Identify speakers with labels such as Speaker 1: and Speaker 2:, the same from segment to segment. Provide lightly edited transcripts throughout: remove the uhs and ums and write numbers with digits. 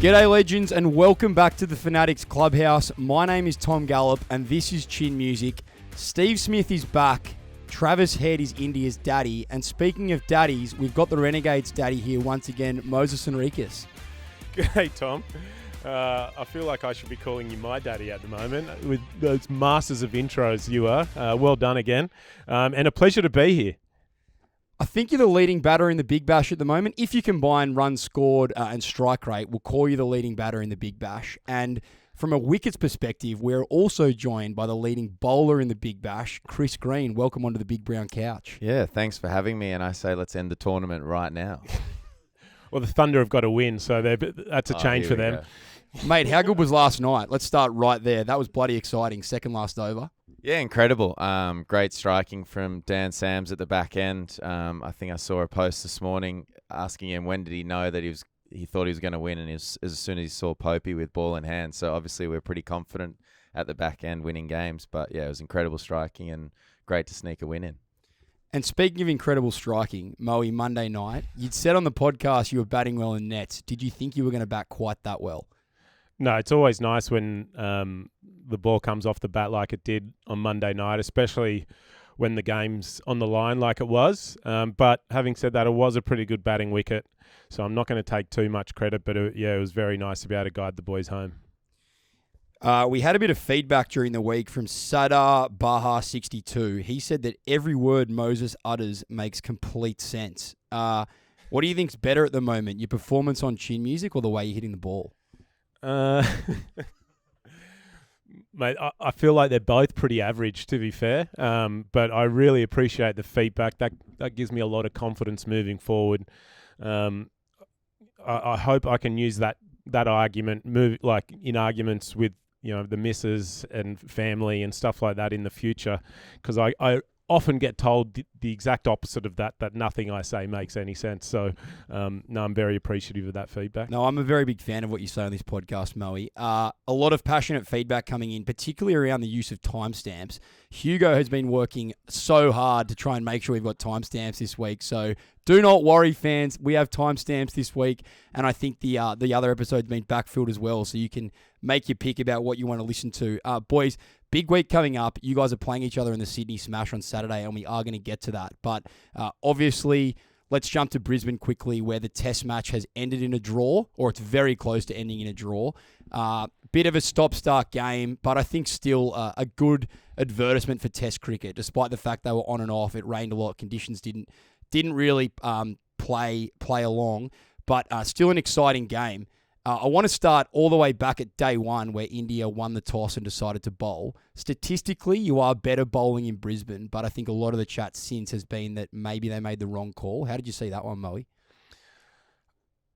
Speaker 1: G'day legends and welcome back to the Fanatics Clubhouse. My name is Tom Gallop and this is Chin Music. Steve Smith is back. Travis Head is India's daddy. And speaking of daddies, we've got the Renegades daddy here once again, Moises Henriques.
Speaker 2: G'day, Tom. I feel like I should be calling you my daddy at the moment with those masters of intros you are. Well done again. And a pleasure to be here.
Speaker 1: I think you're the leading batter in the Big Bash at the moment. If you combine runs scored and strike rate, we'll call you the leading batter in the Big Bash. And from a Wickets perspective, we're also joined by the leading bowler in the Big Bash, Chris Green. Welcome onto the Big Brown Couch.
Speaker 3: Yeah, thanks for having me. And I say let's end the tournament right now.
Speaker 2: Well, the Thunder have got to win, so that's a change for them.
Speaker 1: Mate, how good was last night? Let's start right there. That was bloody exciting. Second last over.
Speaker 3: Yeah, incredible. Great striking from Dan Sams at the back end. I think I saw a post this morning asking him when did he know that he thought he was going to win, and as soon as he saw Popey with ball in hand. So obviously we're pretty confident at the back end winning games. But yeah, it was incredible striking and great to sneak a win in.
Speaker 1: And speaking of incredible striking, Moe, Monday night, you'd said on the podcast you were batting well in nets. Did you think you were going to bat quite that well?
Speaker 2: No, it's always nice when the ball comes off the bat like it did on Monday night, especially when the game's on the line like it was. But having said that, it was a pretty good batting wicket, so I'm not going to take too much credit, but it was very nice to be able to guide the boys home.
Speaker 1: We had a bit of feedback during the week from Sadar Baha62. He said that every word Moses utters makes complete sense. What do you think's better at the moment, your performance on Chin Music or the way you're hitting the ball?
Speaker 2: Mate, I feel like they're both pretty average, to be fair. But I really appreciate the feedback. That gives me a lot of confidence moving forward. I hope I can use that argument, in arguments with the missus and family and stuff like that in the future, because I often get told the exact opposite of that nothing I say makes any sense. So, no, I'm very appreciative of that feedback.
Speaker 1: No, I'm a very big fan of what you say on this podcast, Moe. A lot of passionate feedback coming in, particularly around the use of timestamps. Hugo has been working so hard to try and make sure we've got timestamps this week. So do not worry, fans. We have timestamps this week, and I think the other episode's been backfilled as well, so you can make your pick about what you want to listen to. Boys, big week coming up. You guys are playing each other in the Sydney Smash on Saturday, and we are going to get to that. But obviously, let's jump to Brisbane quickly, where the test match has ended in a draw, or it's very close to ending in a draw. Bit of a stop-start game, but I think still a good advertisement for test cricket, despite the fact they were on and off. It rained a lot. Conditions didn't really play along, but still an exciting game. I want to start all the way back at day one, where India won the toss and decided to bowl. Statistically, you are better bowling in Brisbane, but I think a lot of the chat since has been that maybe they made the wrong call. How did you see that one, Moe?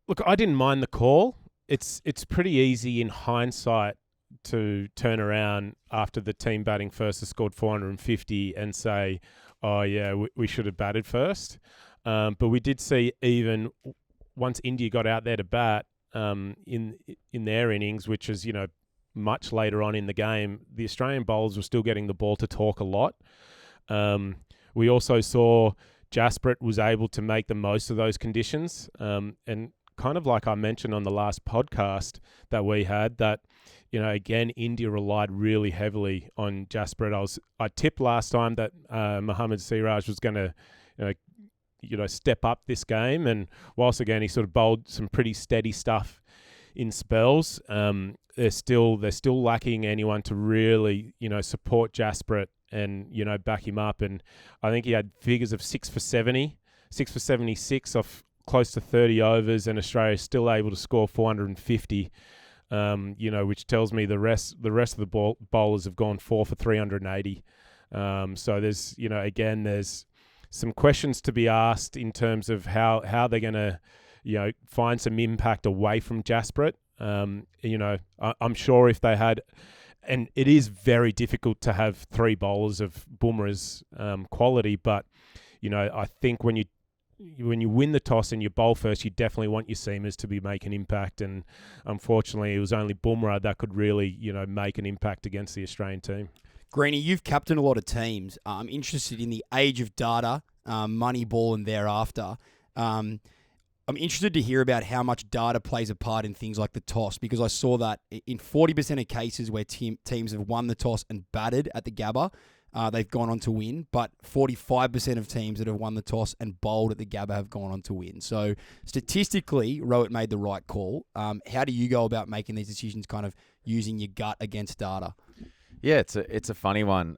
Speaker 2: Look, I didn't mind the call. It's pretty easy in hindsight to turn around after the team batting first has scored 450 and say, oh yeah, we should have batted first. But we did see, even once India got out there to bat, in their innings, which is much later on in the game, the Australian bowlers were still getting the ball to talk a lot. We also saw Jaspirit was able to make the most of those conditions, and kind of like I mentioned on the last podcast that we had, that again, India relied really heavily on Jaspirit. I tipped last time that Mohammad Siraj was going to step up this game, and whilst again he sort of bowled some pretty steady stuff in spells, they're still lacking anyone to really support Jaspirit and back him up. And I think he had figures of 6 for 76 off close to 30 overs, and Australia is still able to score 450. Which tells me the rest of the bowlers have gone 4 for 380. So there's there's some questions to be asked in terms of how they're going to, find some impact away from Jaspirit. I'm sure if they had, and it is very difficult to have three bowlers of Bumrah's quality, but I think when you win the toss and you bowl first, you definitely want your seamers to be making impact. And unfortunately, it was only Bumrah that could really, make an impact against the Australian team.
Speaker 1: Greeny, you've captained a lot of teams. I'm interested in the age of data, Moneyball and thereafter. I'm interested to hear about how much data plays a part in things like the toss, because I saw that in 40% of cases where teams have won the toss and batted at the Gabba, they've gone on to win, but 45% of teams that have won the toss and bowled at the Gabba have gone on to win. So statistically, Rohit made the right call. How do you go about making these decisions, kind of using your gut against data?
Speaker 3: Yeah, it's a funny one.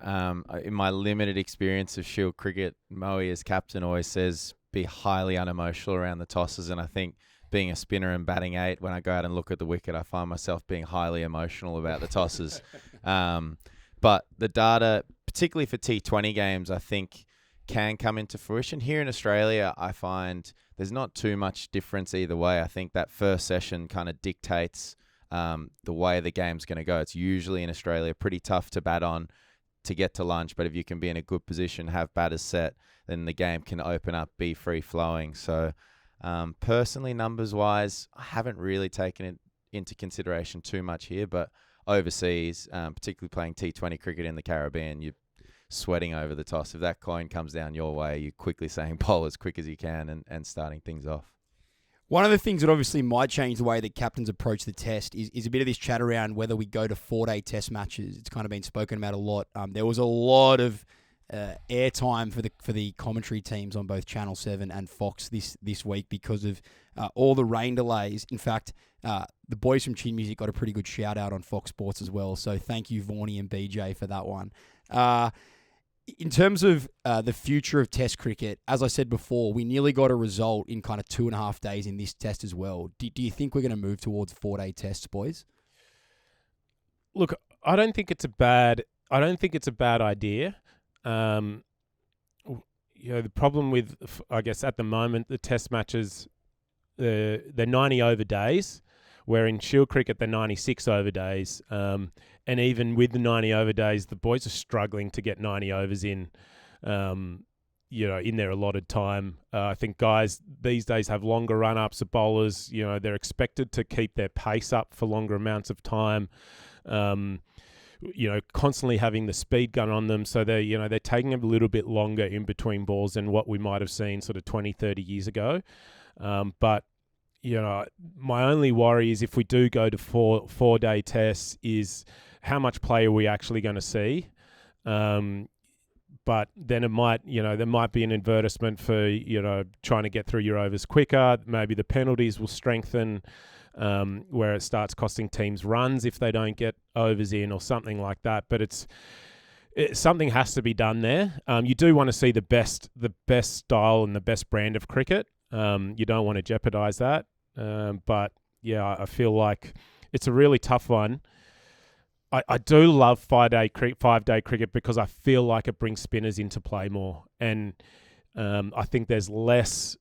Speaker 3: In my limited experience of Shield cricket, Moe as captain always says be highly unemotional around the tosses, and I think being a spinner and batting 8, when I go out and look at the wicket, I find myself being highly emotional about the tosses. But the data, particularly for T20 games, I think can come into fruition. Here in Australia, I find there's not too much difference either way. I think that first session kind of dictates the way the game's going to go. It's usually in Australia pretty tough to bat on to get to lunch, but if you can be in a good position, have batters set, then the game can open up, be free-flowing. So personally, numbers-wise, I haven't really taken it into consideration too much here, but overseas, particularly playing T20 cricket in the Caribbean, you're sweating over the toss. If that coin comes down your way, you're quickly saying bowl as quick as you can and starting things off.
Speaker 1: One of the things that obviously might change the way that captains approach the test is a bit of this chat around whether we go to 4-day test matches. It's kind of been spoken about a lot. There was a lot of airtime for the commentary teams on both Channel 7 and Fox this week because of all the rain delays. In fact, the boys from Chin Music got a pretty good shout out on Fox Sports as well. So thank you, Vaughnie and BJ, for that one. In terms of the future of Test cricket, as I said before, we nearly got a result in kind of 2.5 days in this test as well. Do you think we're going to move towards 4-day tests, boys?
Speaker 2: Look, I don't think it's a bad idea. The problem with, I guess, at the moment, the test matches, they're 90 over days, where in Shield cricket, they're 96 over days. And even with the 90 over days, the boys are struggling to get 90 overs in their allotted time. I think guys these days have longer run-ups of bowlers. They're expected to keep their pace up for longer amounts of time. Constantly having the speed gun on them. So they're taking a little bit longer in between balls than what we might have seen sort of 20, 30 years ago. But my only worry is if we do go to four-day tests is how much play are we actually going to see? But then it might, there might be an advertisement for, trying to get through your overs quicker. Maybe the penalties will strengthen where it starts costing teams runs if they don't get overs in or something like that. But something has to be done there. You do want to see the best style and the best brand of cricket. You don't want to jeopardise that. But yeah, I feel like it's a really tough one. I do love 5-day cricket because I feel like it brings spinners into play more, and I think there's less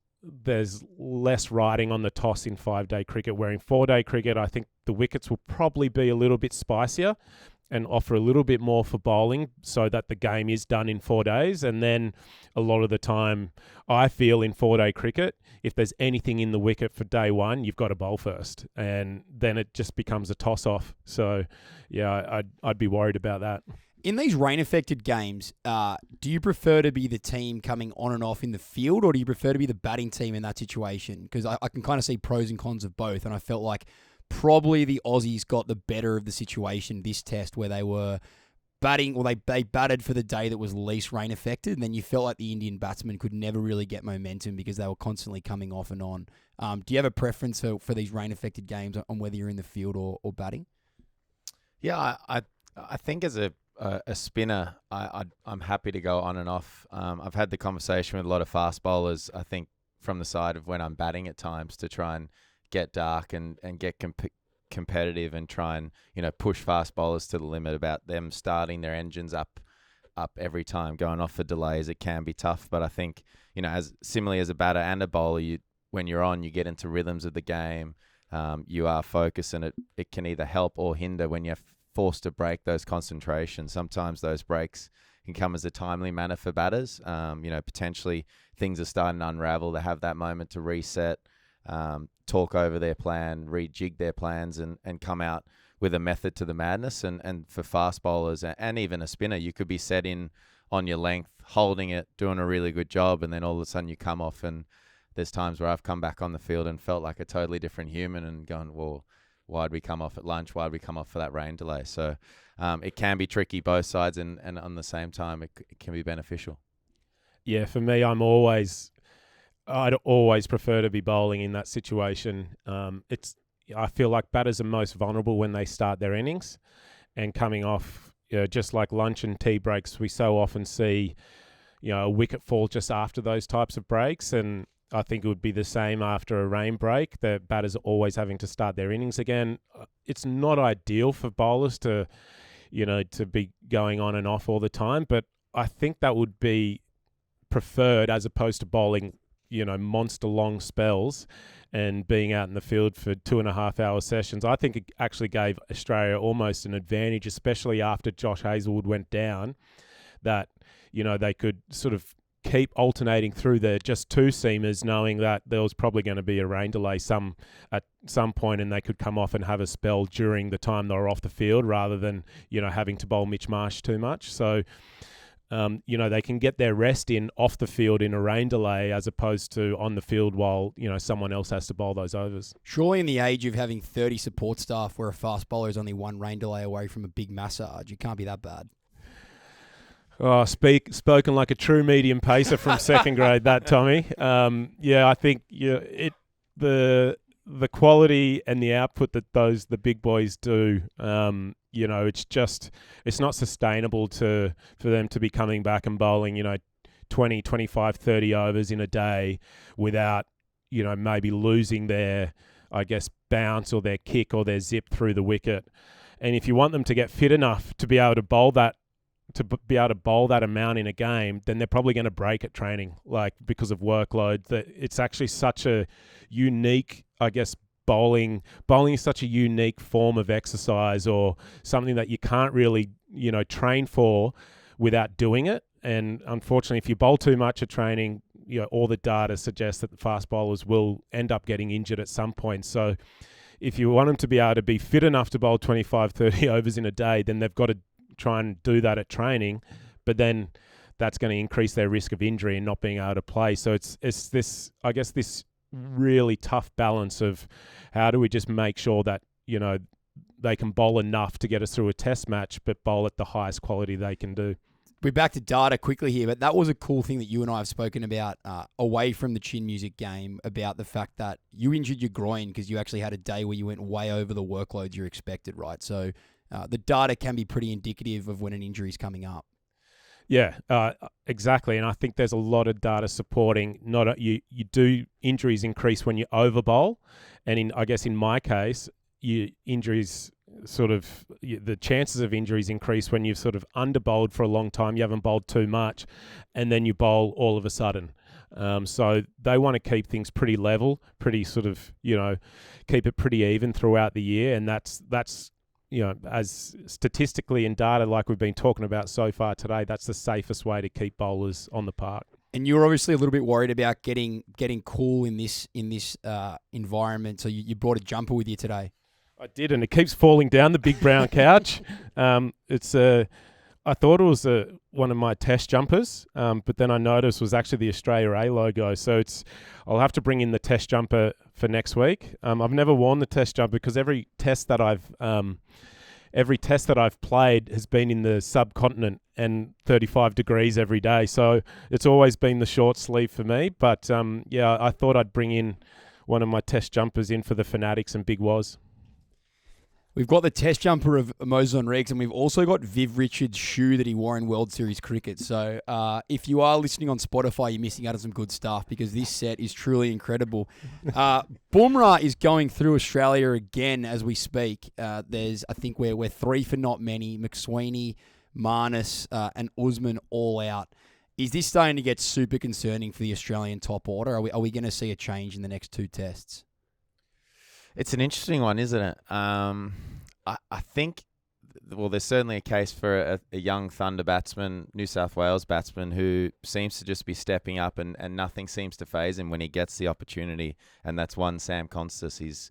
Speaker 2: riding on the toss in 5-day cricket. Where in 4-day cricket, I think the wickets will probably be a little bit spicier and offer a little bit more for bowling, so that the game is done in 4 days. And then a lot of the time, I feel in 4-day cricket, if there's anything in the wicket for day one, you've got to bowl first, and then it just becomes a toss-off. So, yeah, I'd be worried about that.
Speaker 1: In these rain-affected games, do you prefer to be the team coming on and off in the field, or do you prefer to be the batting team in that situation? Because I can kind of see pros and cons of both, and I felt like probably the Aussies got the better of the situation this test, where they were batting, or they batted for the day that was least rain affected, and then you felt like the Indian batsmen could never really get momentum because they were constantly coming off and on. Do you have a preference for these rain affected games on whether you're in the field or batting?
Speaker 3: Yeah, I think as a spinner, I'm happy to go on and off. I've had the conversation with a lot of fast bowlers, I think, from the side of when I'm batting at times, to try and get dark and get competitive and try and push fast bowlers to the limit, about them starting their engines up every time, going off for delays. It can be tough, but I think as similarly as a batter and a bowler, when you're on, you get into rhythms of the game. You are focused, and it can either help or hinder when you're forced to break those concentrations. Sometimes those breaks can come as a timely manner for batters. Potentially things are starting to unravel. They have that moment to reset, talk over their plan, rejig their plans, and come out with a method to the madness. And for fast bowlers and even a spinner, you could be set in on your length, holding it, doing a really good job, and then all of a sudden you come off and there's times where I've come back on the field and felt like a totally different human and gone, well, why'd we come off at lunch? Why'd we come off for that rain delay? So it can be tricky both sides, and on the same time, it can be beneficial.
Speaker 2: Yeah, for me, I'd always prefer to be bowling in that situation. I feel like batters are most vulnerable when they start their innings, and coming off, just like lunch and tea breaks, we so often see, a wicket fall just after those types of breaks, and I think it would be the same after a rain break. The batters are always having to start their innings again. It's not ideal for bowlers to be going on and off all the time, but I think that would be preferred as opposed to bowling, monster long spells and being out in the field for 2.5 hour sessions. I think it actually gave Australia almost an advantage, especially after Josh Hazlewood went down, that, they could sort of keep alternating through the just two seamers, knowing that there was probably going to be a rain delay at some point, and they could come off and have a spell during the time they were off the field rather than, having to bowl Mitch Marsh too much. So, they can get their rest in off the field in a rain delay as opposed to on the field while, someone else has to bowl those overs.
Speaker 1: Surely in the age of having 30 support staff where a fast bowler is only one rain delay away from a big massage, it can't be that bad.
Speaker 2: Oh, spoken like a true medium pacer from second grade, that, Tommy. I think the quality and the output that the big boys do, it's not sustainable for them to be coming back and bowling, 20, 25, 30 overs in a day without, maybe losing their, bounce or their kick or their zip through the wicket. And if you want them to get fit enough to be able to bowl that amount in a game, then they're probably going to break at training, because of workload. That it's actually such a unique, bowling is such a unique form of exercise, or something that you can't really, train for without doing it. And unfortunately, if you bowl too much at training, all the data suggests that the fast bowlers will end up getting injured at some point. So if you want them to be able to be fit enough to bowl 25, 30 overs in a day, then they've got to try and do that at training, but then that's going to increase their risk of injury and not being able to play. So it's this, this really tough balance of how do we just make sure that, they can bowl enough to get us through a test match, but bowl at the highest quality they can do.
Speaker 1: We're back to data quickly here, but that was a cool thing that you and I have spoken about away from the chin music game, about the fact that you injured your groin because you actually had a day where you went way over the workloads you expected, right? So the data can be pretty indicative of when an injury is coming up.
Speaker 2: Yeah, exactly. And I think there's a lot of data supporting injuries increase when you over bowl. And in my case, injuries the chances of injuries increase when you've sort of under bowled for a long time, you haven't bowled too much, and then you bowl all of a sudden. So they want to keep things pretty level, pretty keep it pretty even throughout the year. And that's as statistically in data, like we've been talking about so far today, that's the safest way to keep bowlers on the park.
Speaker 1: And you were obviously a little bit worried about getting cool in this environment, so you brought a jumper with you today.
Speaker 2: I did, and it keeps falling down the big brown couch. I thought it was one of my test jumpers, but then I noticed it was actually the Australia A logo. So I'll have to bring in the test jumper for next week. I've never worn the test jumper because every test that I've played has been in the subcontinent and 35 degrees every day. So it's always been the short sleeve for me. But I thought I'd bring in one of my test jumpers in for the Fanatics and Big Woz.
Speaker 1: We've got the test jumper of Moises Henriques, and we've also got Viv Richards' shoe that he wore in World Series cricket. So if you are listening on Spotify, you're missing out on some good stuff because this set is truly incredible. Bumrah is going through Australia again as we speak. I think we're three for not many. McSweeney, Marnus, and Usman all out. Is this starting to get super concerning for the Australian top order? Are we going to see a change in the next two tests?
Speaker 3: It's an interesting one, isn't it? I think, there's certainly a case for a young Thunder batsman, New South Wales batsman, who seems to just be stepping up and nothing seems to faze him when he gets the opportunity. And that's one Sam Konstas. He's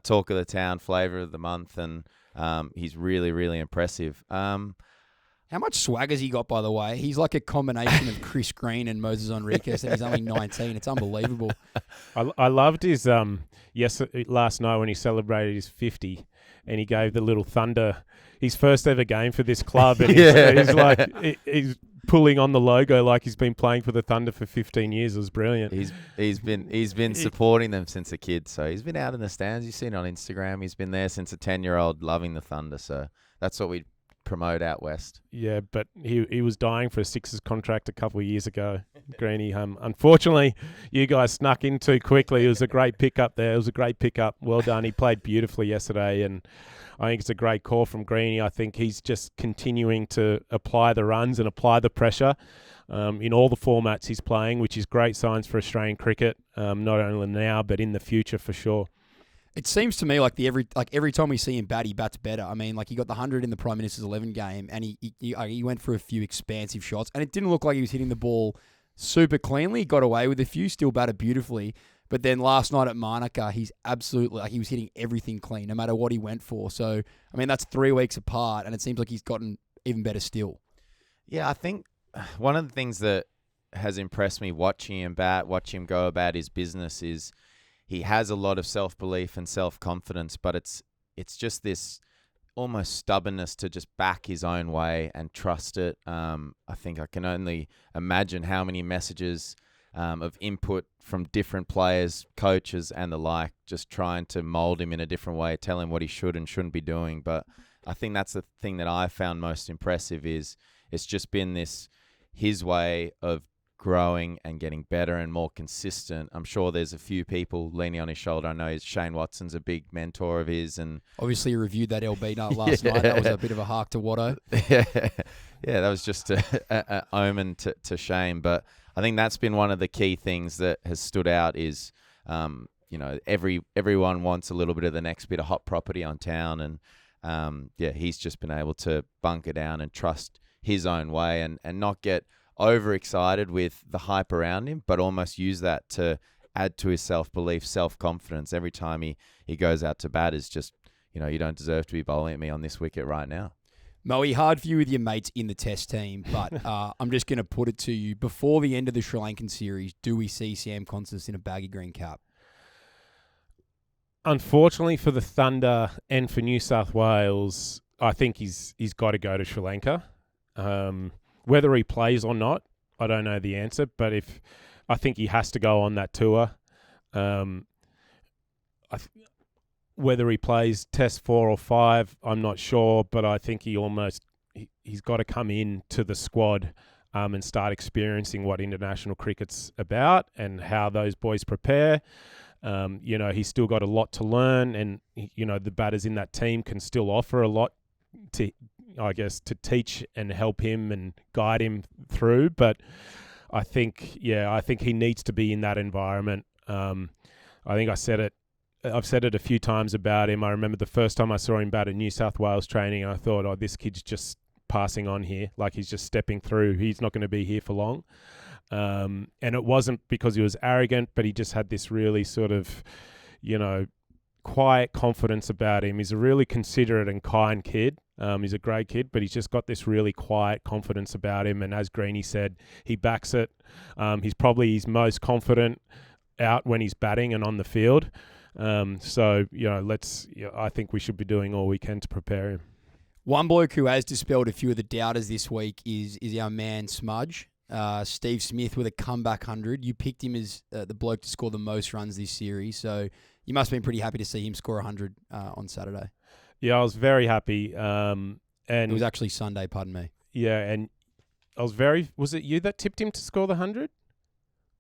Speaker 3: talk of the town, flavour of the month, and he's really, really impressive.
Speaker 1: How much swagger's he got, by the way? He's like a combination of Chris Green and Moises Henriques, and he's only 19. It's unbelievable.
Speaker 2: I loved his last night when he celebrated his 50, and he gave the little Thunder his first ever game for this club, and he's pulling on the logo like he's been playing for the Thunder for 15 years. It was brilliant.
Speaker 3: He's been supporting them since a kid, so he's been out in the stands. You've seen it on Instagram. He's been there since a 10-year-old, loving the Thunder. So that's what we promote out west.
Speaker 2: Yeah, but he was dying for a Sixers contract a couple of years ago, Greeny. Unfortunately, you guys snuck in too quickly. It was a great pickup there. It was a great pickup. Well done. He played beautifully yesterday, and I think it's a great call from Greeny. I think he's just continuing to apply the runs and apply the pressure in all the formats he's playing, which is great signs for Australian cricket, not only now but in the future for sure.
Speaker 1: It seems to me like every time we see him bat, he bats better. I mean, like he got the 100 in the Prime Minister's 11 game, and he went for a few expansive shots, and it didn't look like he was hitting the ball super cleanly. He got away with a few, still batted beautifully. But then last night at Monaco, he's absolutely he was hitting everything clean, no matter what he went for. So I mean, that's 3 weeks apart, and it seems like he's gotten even better still.
Speaker 3: Yeah, I think one of the things that has impressed me watching him go about his business is he has a lot of self-belief and self-confidence, but it's just this almost stubbornness to just back his own way and trust it. I think I can only imagine how many messages of input from different players, coaches, and the like, just trying to mold him in a different way, tell him what he should and shouldn't be doing. But I think that's the thing that I found most impressive is it's just been his way of growing and getting better and more consistent. I'm sure there's a few people leaning on his shoulder. I know Shane Watson's a big mentor of his, and
Speaker 1: obviously he reviewed that LB nut last night. That was a bit of a hark to Watto.
Speaker 3: Yeah, that was just a omen to Shane. But I think that's been one of the key things that has stood out is, everyone wants a little bit of the next bit of hot property on town, and he's just been able to bunker down and trust his own way and not get overexcited with the hype around him, but almost use that to add to his self-belief, self-confidence. Every time he goes out to bat is just, you don't deserve to be bowling at me on this wicket right now.
Speaker 1: Moe, hard for you with your mates in the test team, but I'm just going to put it to you. Before the end of the Sri Lankan series, do we see Sam Konstas in a baggy green cap?
Speaker 2: Unfortunately for the Thunder and for New South Wales, I think he's got to go to Sri Lanka. Whether he plays or not, I don't know the answer, but I think he has to go on that tour. Whether he plays Test 4 or 5, I'm not sure, but I think he's got to come in to the squad and start experiencing what international cricket's about and how those boys prepare. He's still got a lot to learn, and the batters in that team can still offer a lot to teach and help him and guide him through. But I think he needs to be in that environment. I think I've said it a few times about him. I remember the first time I saw him bat at New South Wales training, and I thought, this kid's just passing on here. Like, he's just stepping through. He's not going to be here for long. And it wasn't because he was arrogant, but he just had this really sort of, quiet confidence about him. He's a really considerate and kind kid. He's a great kid, but he's just got this really quiet confidence about him. And as Greeny said, he backs it. He's probably his most confident out when he's batting and on the field. I think we should be doing all we can to prepare him.
Speaker 1: One bloke who has dispelled a few of the doubters this week is our man Smudge. Steve Smith with a comeback 100. You picked him as the bloke to score the most runs this series, so you must have been pretty happy to see him score 100 on Saturday.
Speaker 2: Yeah, I was very happy. And
Speaker 1: it was actually Sunday, pardon me.
Speaker 2: Yeah, and I was was it you that tipped him to score the 100?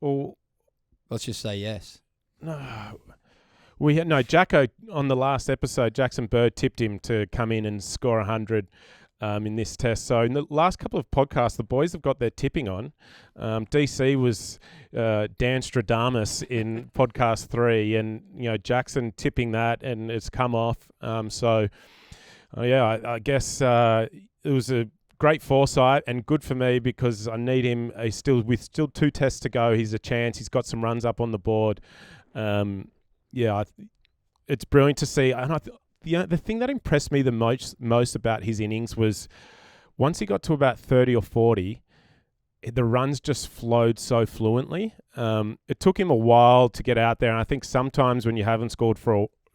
Speaker 2: Or
Speaker 1: let's just say yes.
Speaker 2: No, Jacko on the last episode, Jackson Bird tipped him to come in and score 100 in this test. So in the last couple of podcasts, the boys have got their tipping on. DC was Dan Stradamus in podcast 3, and Jackson tipping that, and it's come off. I guess it was a great foresight and good for me because I need him. He's still 2 tests to go. He's a chance. He's got some runs up on the board. It's brilliant to see. And the thing that impressed me the most about his innings was once he got to about 30 or 40, the runs just flowed so fluently. It took him a while to get out there. And I think sometimes when you haven't scored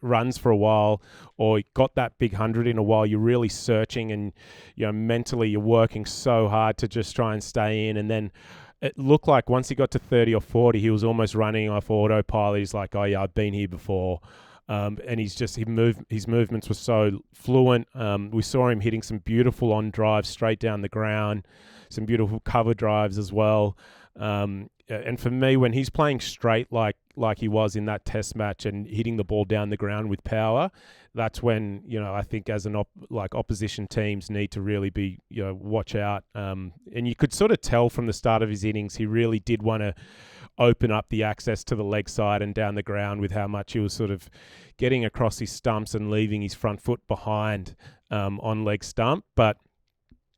Speaker 2: runs for a while, or got that big 100 in a while, you're really searching, and mentally you're working so hard to just try and stay in. And then it looked like once he got to 30 or 40, he was almost running off autopilot. He's like, oh yeah, I've been here before. And his movements were so fluent. We saw him hitting some beautiful on drives straight down the ground, some beautiful cover drives as well. And for me, when he's playing straight like he was in that test match and hitting the ball down the ground with power, that's when I think as opposition teams need to really be watch out. And you could sort of tell from the start of his innings he really did want to open up the access to the leg side and down the ground with how much he was sort of getting across his stumps and leaving his front foot behind on leg stump. But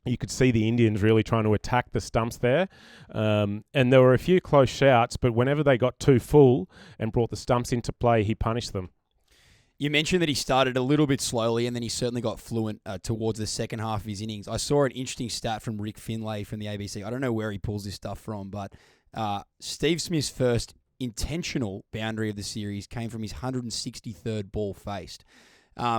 Speaker 2: you could see the Indians really trying to attack the stumps there. And there were a few close shouts, but whenever they got too full and brought the stumps into play, he punished them.
Speaker 1: You mentioned that he started a little bit slowly and then he certainly got fluent towards the second half of his innings. I saw an interesting stat from Rick Finlay from the ABC. I don't know where he pulls this stuff from, but Steve Smith's first intentional boundary of the series came from his 163rd ball faced,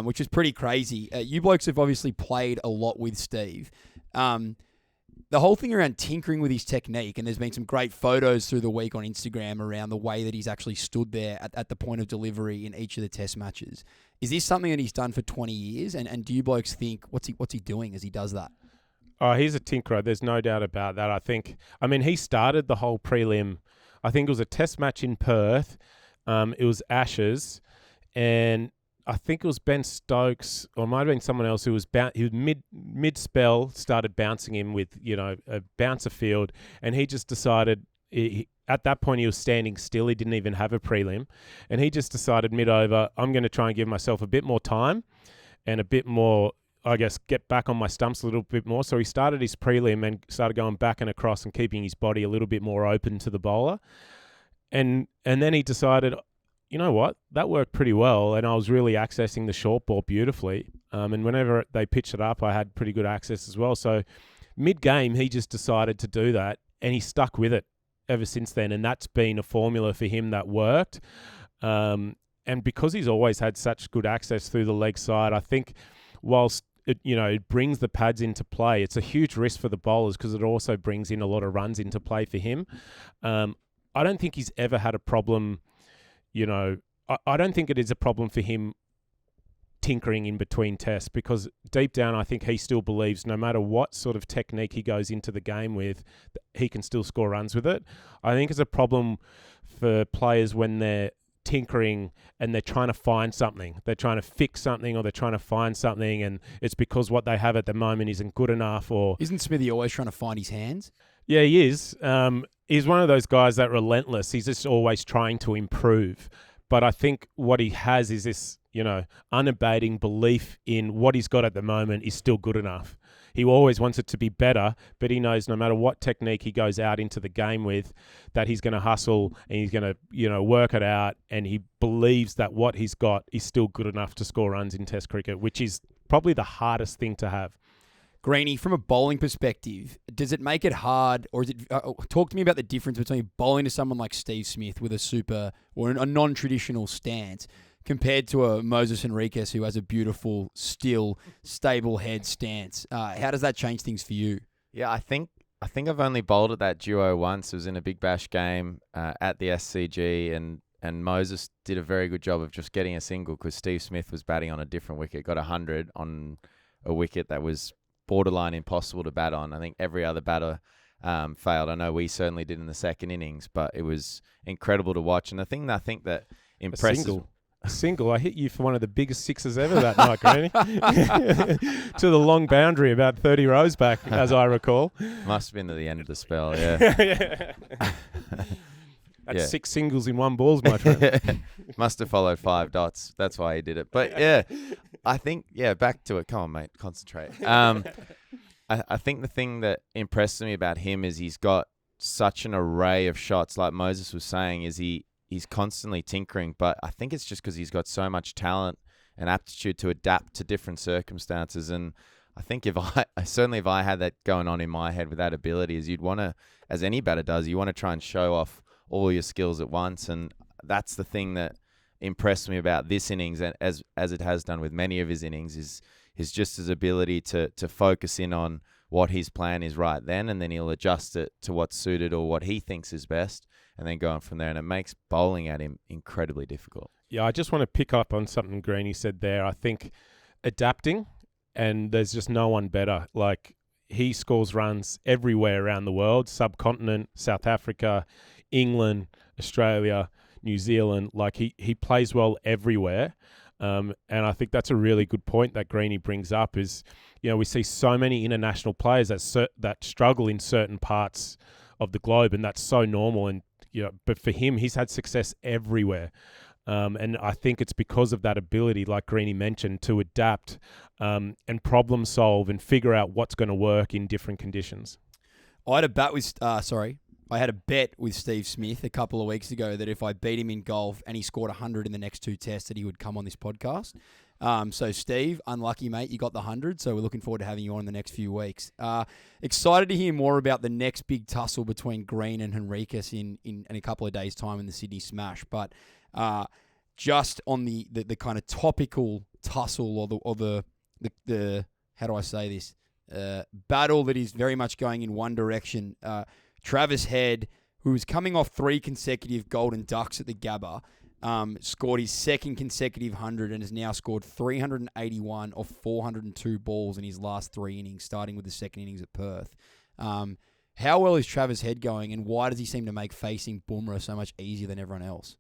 Speaker 1: which is pretty crazy. You blokes have obviously played a lot with Steve. The whole thing around tinkering with his technique, and there's been some great photos through the week on Instagram around the way that he's actually stood there at the point of delivery in each of the test matches. Is this something that he's done for 20 years? And do you blokes think, what's he doing as he does that?
Speaker 2: Oh, he's a tinkerer. There's no doubt about that. He started the whole prelim. I think it was a test match in Perth. It was Ashes, and I think it was Ben Stokes, or it might have been someone else who was he was mid spell, started bouncing him with a bouncer field, and he just decided at that point he was standing still. He didn't even have a prelim, and he just decided mid over, I'm going to try and give myself a bit more time and a bit more, I guess, get back on my stumps a little bit more. So he started his prelim and started going back and across and keeping his body a little bit more open to the bowler, and then he decided, you know what, that worked pretty well, and I was really accessing the short ball beautifully. And whenever they pitched it up, I had pretty good access as well. So mid-game, he just decided to do that, and he stuck with it ever since then. And that's been a formula for him that worked. And because he's always had such good access through the leg side, I think whilst it brings the pads into play, it's a huge risk for the bowlers because it also brings in a lot of runs into play for him. I don't think he's ever had a problem. I don't think it is a problem for him tinkering in between tests, because deep down I think he still believes no matter what sort of technique he goes into the game with, he can still score runs with it. I think it's a problem for players when they're tinkering and they're trying to find something. They're trying to fix something, or they're trying to find something, and it's because what they have at the moment isn't good enough. Or
Speaker 1: isn't Smithy always trying to find his hands?
Speaker 2: Yeah, he is. He's one of those guys that relentless. He's just always trying to improve. But I think what he has is this, unabating belief in what he's got at the moment is still good enough. He always wants it to be better, but he knows no matter what technique he goes out into the game with, that he's going to hustle and he's going to, work it out. And he believes that what he's got is still good enough to score runs in Test cricket, which is probably the hardest thing to have.
Speaker 1: Greeny, from a bowling perspective, does it make it hard, or is it? Talk to me about the difference between bowling to someone like Steve Smith with a super or a non-traditional stance compared to a Moises Henriques who has a beautiful, still, stable head stance. How does that change things for you?
Speaker 3: Yeah, I think I've only bowled at that duo once. It was in a Big Bash game at the SCG, and Moses did a very good job of just getting a single because Steve Smith was batting on a different wicket, got 100 on a wicket that was borderline impossible to bat on. I think every other batter failed. I know we certainly did in the second innings, but it was incredible to watch. And the thing that I think that impresses...
Speaker 2: A single. I hit you for one of the biggest sixes ever that night, Greeny. To the long boundary about 30 rows back, as I recall.
Speaker 3: Must have been at the end of the spell, yeah.
Speaker 2: That's 6 singles in one balls, my friend.
Speaker 3: Must have followed 5 dots. That's why he did it. But yeah, I think, back to it. Come on, mate. Concentrate. I think the thing that impresses me about him is he's got such an array of shots. Like Moses was saying, is he's constantly tinkering. But I think it's just because he's got so much talent and aptitude to adapt to different circumstances. And I think if I had that going on in my head with that ability, is you'd want to, as any batter does, you want to try and show off all your skills at once. And that's the thing that impressed me about this innings, and as it has done with many of his innings, is just his ability to focus in on what his plan is right then, and then he'll adjust it to what's suited or what he thinks is best, and then go on from there. And it makes bowling at him incredibly difficult.
Speaker 2: Yeah, I just want to pick up on something Greeny said there. I think adapting, and there's just no one better. Like, he scores runs everywhere around the world, subcontinent, South Africa, England, Australia, New Zealand. Like, he plays well everywhere. And I think that's a really good point that Greeny brings up is, we see so many international players that struggle in certain parts of the globe, and that's so normal. And, but for him, he's had success everywhere. And I think it's because of that ability, like Greeny mentioned, to adapt and problem solve and figure out what's going to work in different conditions.
Speaker 1: I had a bet with Steve Smith a couple of weeks ago that if I beat him in golf and he scored 100 in the next 2 tests, that he would come on this podcast. So Steve, unlucky mate, you got the 100. So we're looking forward to having you on in the next few weeks. Excited to hear more about the next big tussle between Green and Henriques in a couple of days' time in the Sydney Smash. But just on the kind of topical tussle or the how do I say this, battle that is very much going in one direction. Travis Head, who was coming off 3 consecutive golden ducks at the Gabba, scored his second consecutive 100 and has now scored 381 off 402 balls in his last 3 innings, starting with the second innings at Perth. How well is Travis Head going, and why does he seem to make facing Bumrah so much easier than everyone else?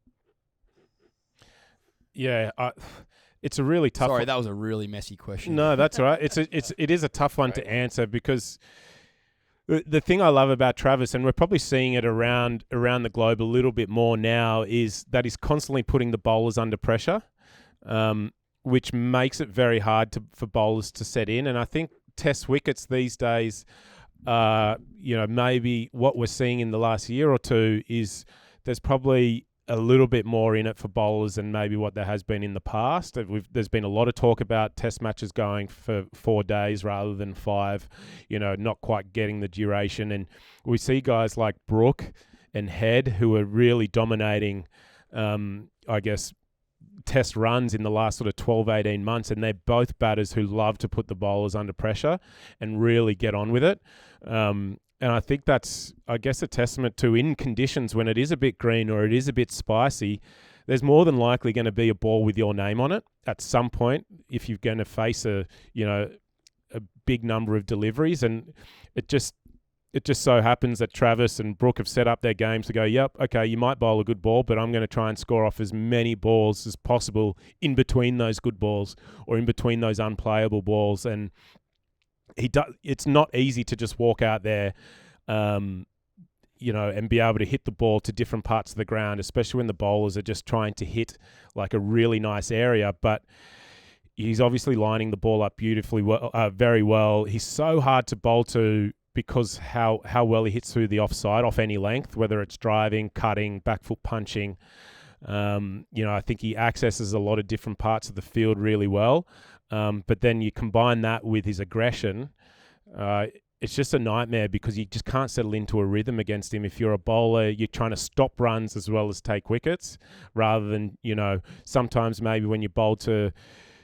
Speaker 2: Yeah, it's a really tough.
Speaker 1: Sorry, that was a really messy question.
Speaker 2: No, that's all right. It is a tough one to answer, because the thing I love about Travis, and we're probably seeing it around the globe a little bit more now, is that he's constantly putting the bowlers under pressure, which makes it very hard for bowlers to set in. And I think Test wickets these days, maybe what we're seeing in the last year or two is there's probably a little bit more in it for bowlers than maybe what there has been in the past. There's been a lot of talk about test matches going for 4 days rather than 5, not quite getting the duration. And we see guys like Brook and Head who are really dominating, test runs in the last sort of 12, 18 months. And they're both batters who love to put the bowlers under pressure and really get on with it. And I think that's, a testament to, in conditions when it is a bit green or it is a bit spicy, there's more than likely going to be a ball with your name on it at some point if you're going to face a big number of deliveries. And it just so happens that Travis and Brook have set up their games to go, yep, okay, you might bowl a good ball, but I'm going to try and score off as many balls as possible in between those good balls or in between those unplayable balls. And it's not easy to just walk out there, and be able to hit the ball to different parts of the ground, especially when the bowlers are just trying to hit like a really nice area. But he's obviously lining the ball up beautifully, very well. He's so hard to bowl to because how well he hits through the offside off any length, whether it's driving, cutting, back foot punching. I think he accesses a lot of different parts of the field really well. But then you combine that with his aggression, it's just a nightmare because you just can't settle into a rhythm against him. If you're a bowler, you're trying to stop runs as well as take wickets, rather than, sometimes maybe when you bowl to,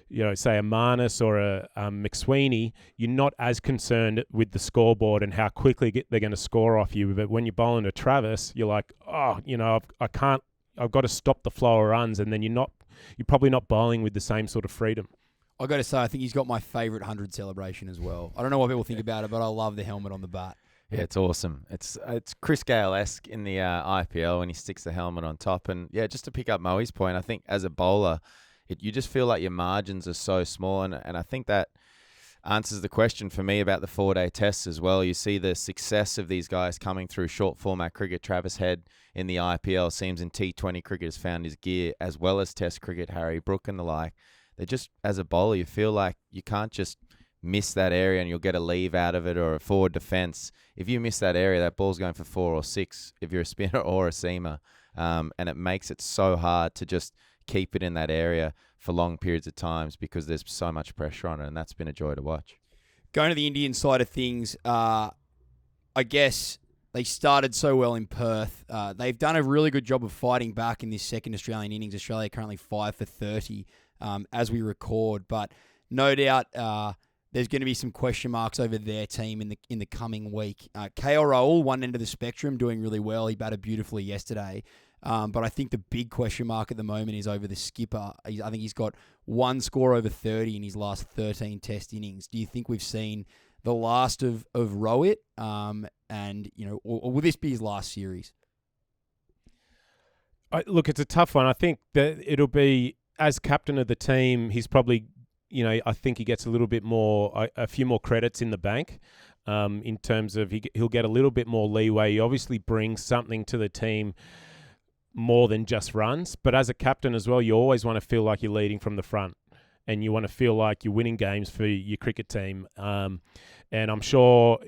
Speaker 2: say a Marnus or a McSweeney, you're not as concerned with the scoreboard and how quickly they're going to score off you. But when you're bowling to Travis, you're like, I've got to stop the flow of runs, and then you're probably not bowling with the same sort of freedom.
Speaker 1: I got to say, I think he's got my favourite 100 celebration as well. I don't know what people think about it, but I love the helmet on the bat.
Speaker 3: Yeah, it's awesome. It's Chris Gale-esque in the IPL when he sticks the helmet on top. And yeah, just to pick up Moe's point, I think as a bowler, you just feel like your margins are so small. And I think that answers the question for me about the 4-day tests as well. You see the success of these guys coming through short format cricket. Travis Head in the IPL seems in T20 cricket has found his gear, as well as test cricket, Harry Brook and the like. They're just, as a bowler, you feel like you can't just miss that area and you'll get a leave out of it or a forward defence. If you miss that area, that ball's going for 4 or 6 if you're a spinner or a seamer. And it makes it so hard to just keep it in that area for long periods of times because there's so much pressure on it, and that's been a joy to watch.
Speaker 1: Going to the Indian side of things, I guess they started so well in Perth. They've done a really good job of fighting back in this second Australian innings. Australia currently 5 for 30 as we record, but no doubt there's going to be some question marks over their team in the coming week. KL Rahul, one end of the spectrum, doing really well. He batted beautifully yesterday. But I think the big question mark at the moment is over the skipper. I think he's got one score over 30 in his last 13 test innings. Do you think we've seen the last of Rohit? And, or will this be his last series?
Speaker 2: Look, it's a tough one. I think that it'll be, as captain of the team, he's probably, I think he gets a little bit more, a few more credits in the bank. In terms of he'll get a little bit more leeway. He obviously brings something to the team more than just runs. But as a captain as well, you always want to feel like you're leading from the front and you want to feel like you're winning games for your cricket team. And I'm sure,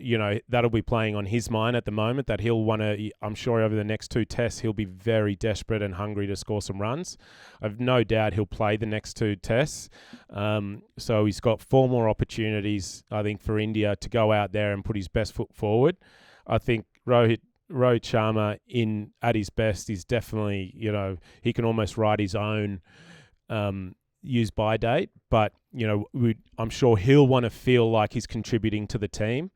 Speaker 2: that'll be playing on his mind at the moment, that he'll want to, I'm sure over the next 2 tests, he'll be very desperate and hungry to score some runs. I've no doubt he'll play the next 2 tests. So he's got 4 more opportunities, I think, for India to go out there and put his best foot forward. I think Rohit Sharma at his best is definitely, he can almost write his own use by date, but I'm sure he'll want to feel like he's contributing to the team.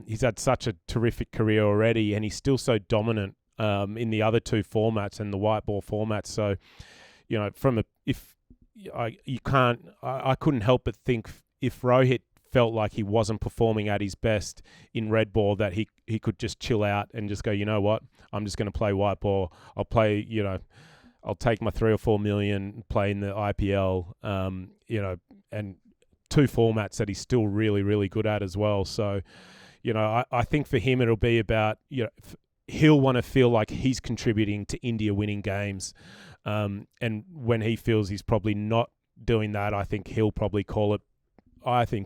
Speaker 2: He's had such a terrific career already, and he's still so dominant in the other 2 formats and the white ball formats. So, I couldn't help but think if Rohit felt like he wasn't performing at his best in red ball, that he could just chill out and just go, you know what, I'm just going to play white ball. I'll play, I'll take my 3 or 4 million, play in the IPL, and 2 formats that he's still really, really good at as well. So, I think for him it'll be about, he'll want to feel like he's contributing to India winning games. And when he feels he's probably not doing that, I think he'll probably call it,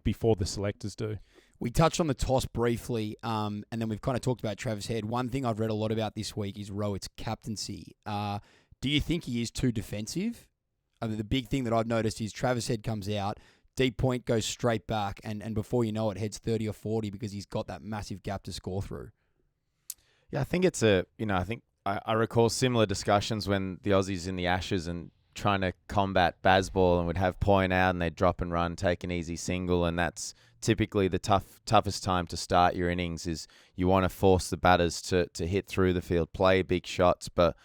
Speaker 2: before the selectors do.
Speaker 1: We touched on the toss briefly, and then we've kind of talked about Travis Head. One thing I've read a lot about this week is Rohit's captaincy. Do you think he is too defensive? The big thing that I've noticed is Travis Head comes out, deep point goes straight back, and before you know it, heads 30 or 40 because he's got that massive gap to score through.
Speaker 3: Yeah, I think I recall similar discussions when the Aussies in the Ashes and trying to combat Bazball and would have point out and they'd drop and run, take an easy single, and that's typically the toughest time to start your innings. Is you want to force the batters to hit through the field, play big shots, but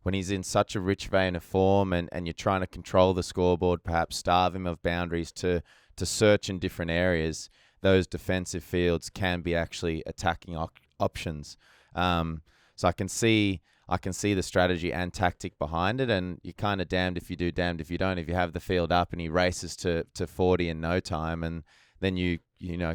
Speaker 3: when he's in such a rich vein of form and you're trying to control the scoreboard, perhaps starve him of boundaries to search in different areas, those defensive fields can be actually attacking options. So I can see the strategy and tactic behind it, and you're kind of damned if you do, damned if you don't. If you have the field up and he races to 40 in no time, and then you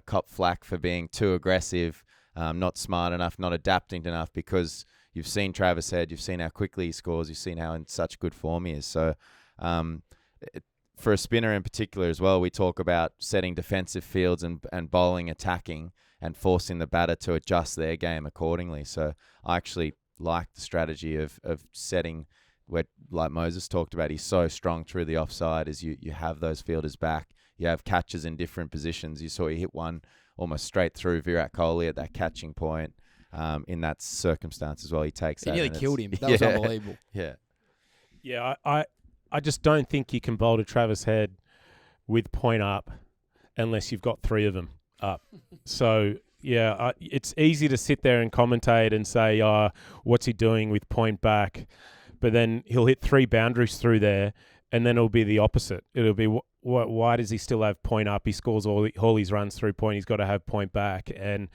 Speaker 3: cop flack for being too aggressive, not smart enough, not adapting enough, because you've seen Travis Head, you've seen how quickly he scores, you've seen how in such good form he is. So for a spinner in particular as well, we talk about setting defensive fields and bowling attacking and forcing the batter to adjust their game accordingly. So I actually like the strategy of setting where, like Moses talked about, he's so strong through the offside, is you have those fielders back, you have catches in different positions. You saw he hit one almost straight through Virat Kohli at that catching point. In that circumstance as well, he takes that.
Speaker 1: He nearly killed him. That was unbelievable.
Speaker 2: Yeah, I just don't think you can bowl to Travis Head with point up unless you've got 3 of them up. So, yeah, it's easy to sit there and commentate and say, what's he doing with point back? But then he'll hit 3 boundaries through there, and then it'll be the opposite. It'll be, why does he still have point up? He scores all his runs through point. He's got to have point back. And